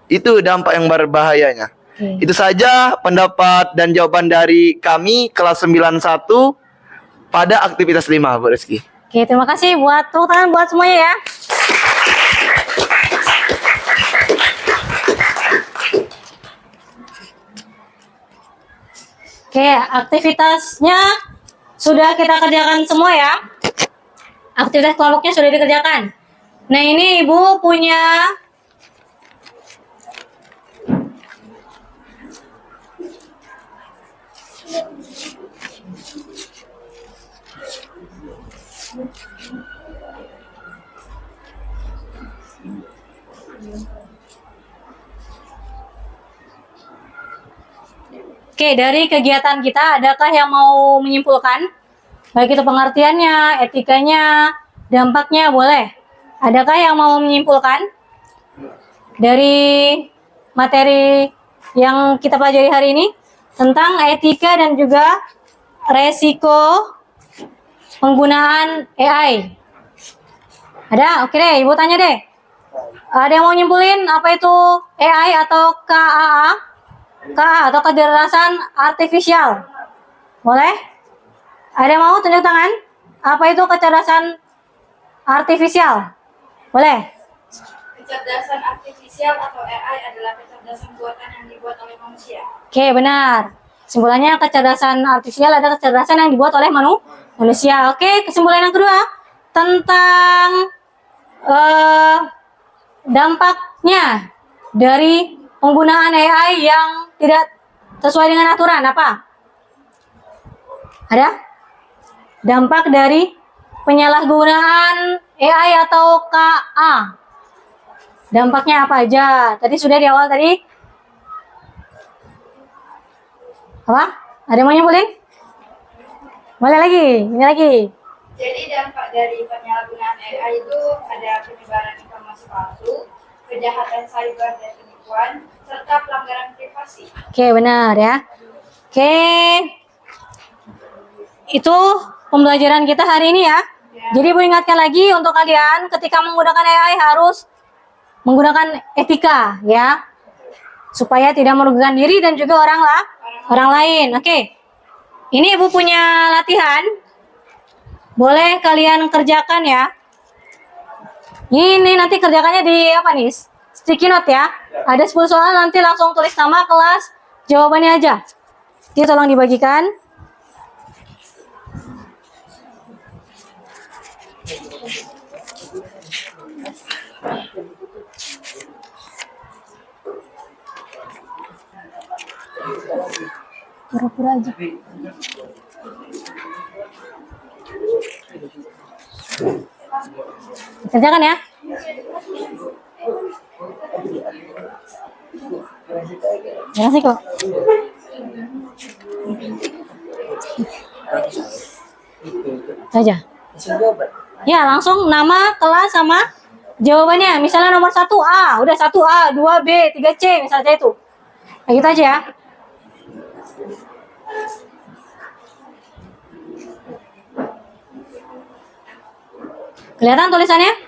Itu dampak yang berbahayanya. Itu saja pendapat dan jawaban dari kami kelas 91 pada aktivitas 5, Bu Rizky. Oke, terima kasih buat tepuk tangan buat semuanya ya. Oke, aktivitasnya sudah kita kerjakan semua ya. Aktivitas kelompoknya sudah dikerjakan. Nah, ini Ibu punya Oke, dari kegiatan kita, adakah yang mau menyimpulkan? Baik itu pengertiannya, etikanya, dampaknya, boleh. Adakah yang mau menyimpulkan? Dari materi yang kita pelajari hari ini, tentang etika dan juga resiko penggunaan AI. Ada? Oke deh, Ibu tanya deh. Ada yang mau nyimpulin apa itu AI atau KAA? KA atau kecerdasan artifisial. Boleh? Ada yang mau tunjuk tangan? Apa itu kecerdasan artifisial? Boleh? Kecerdasan artifisial atau AI adalah kecerdasan buatan yang dibuat oleh manusia. Oke, benar. Kesimpulannya kecerdasan artifisial adalah kecerdasan yang dibuat oleh manusia. Oke, kesimpulan yang kedua tentang dampaknya dari penggunaan AI yang tidak sesuai dengan aturan. Apa? Ada? Dampak dari penyalahgunaan AI atau KA. Dampaknya apa aja? Tadi sudah di awal tadi. Apa? Ada yang mau nyebulin? Boleh lagi, ini lagi. Jadi dampak dari penyalahgunaan AI itu ada penyebaran informasi palsu, kejahatan cyber dan penipuan, serta pelanggaran privasi. Oke, benar ya. Oke. Itu pembelajaran kita hari ini ya. Jadi Bu ingatkan lagi untuk kalian ketika menggunakan AI harus menggunakan etika ya. Supaya tidak merugikan diri dan juga orang lain. Oke. Ini Ibu punya latihan. Boleh kalian kerjakan ya. Ini nanti kerjakannya di apa nih? Sticky note ya. Ada 10 soal, nanti langsung tulis nama, kelas, jawabannya aja. Jadi tolong dibagikan. Pura-pura aja. Kerjakan ya. Terima kasih kok. Saja. Ya, langsung nama, kelas sama jawabannya. Misalnya nomor 1A, udah 1A, 2B, 3C, misalnya itu. Kayak gitu aja ya. Kelihatan tulisannya?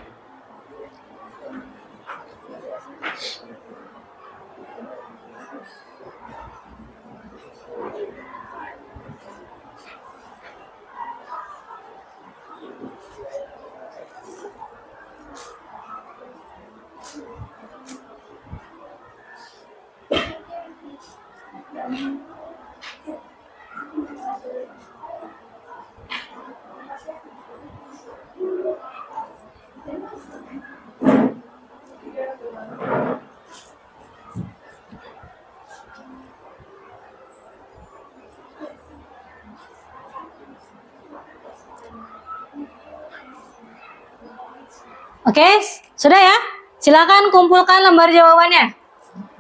Oke, sudah ya? Silakan kumpulkan lembar jawabannya.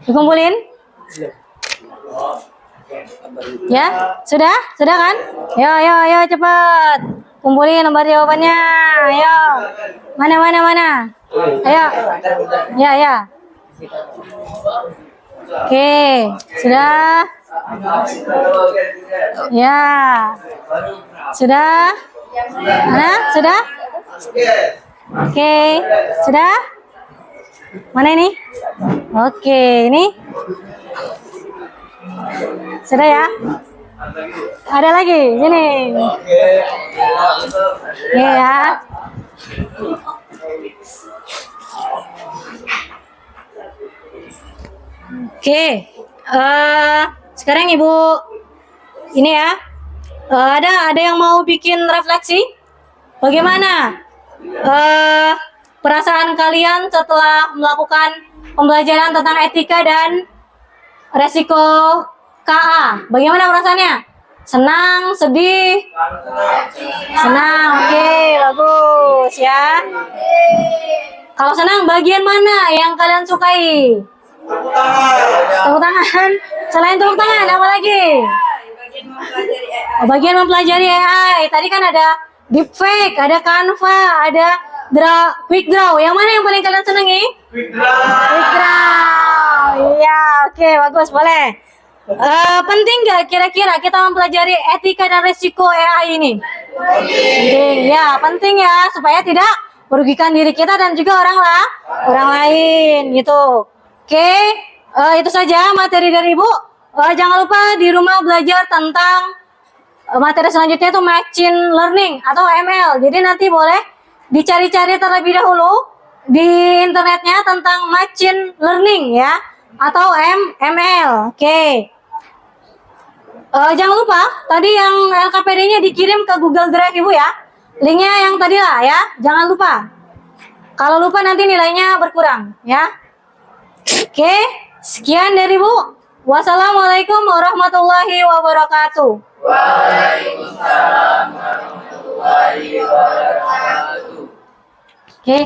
Dikumpulin? Ya, sudah? Sudah kan? Yo, cepat. Kumpulin lembar jawabannya. Ayo. Mana? Ayo. Ya. Oke, sudah? Ya. Sudah? Mana? Sudah? Oke, sudah? Mana ini? Oke, ini? Sudah ya? Ada lagi? Sini. Ya. Oke, sekarang Ibu ini ya. Ada yang mau bikin refleksi? Bagaimana perasaan kalian setelah melakukan pembelajaran tentang etika dan resiko KA? Bagaimana perasaannya? Senang, sedih? Senang, oke, bagus ya. Kalau senang, bagian mana yang kalian sukai? Tepuk tangan. Selain tepuk tangan, apa lagi? Bagian mempelajari AI. Tadi kan ada deepfake, ada Canva, ada quick draw. Yang mana yang paling kalian senangi? Quick draw. Iya, oke, bagus, boleh. Penting nggak kira-kira kita mempelajari etika dan resiko AI ini? Penting, ya, penting ya, supaya tidak merugikan diri kita dan juga orang lain, gitu. Oke, itu saja materi dari Ibu. Jangan lupa di rumah belajar tentang materi selanjutnya itu machine learning atau ML. Jadi nanti boleh dicari-cari terlebih dahulu di internetnya tentang machine learning ya, atau ML. Oke. Jangan lupa tadi yang LKPD-nya dikirim ke Google Drive Ibu ya. Linknya yang tadi lah ya. Jangan lupa. Kalau lupa nanti nilainya berkurang ya. Oke, sekian dari Bu. Wassalamualaikum warahmatullahi wabarakatuh. Waalaikumsalam warahmatullahi wabarakatuh. Oke.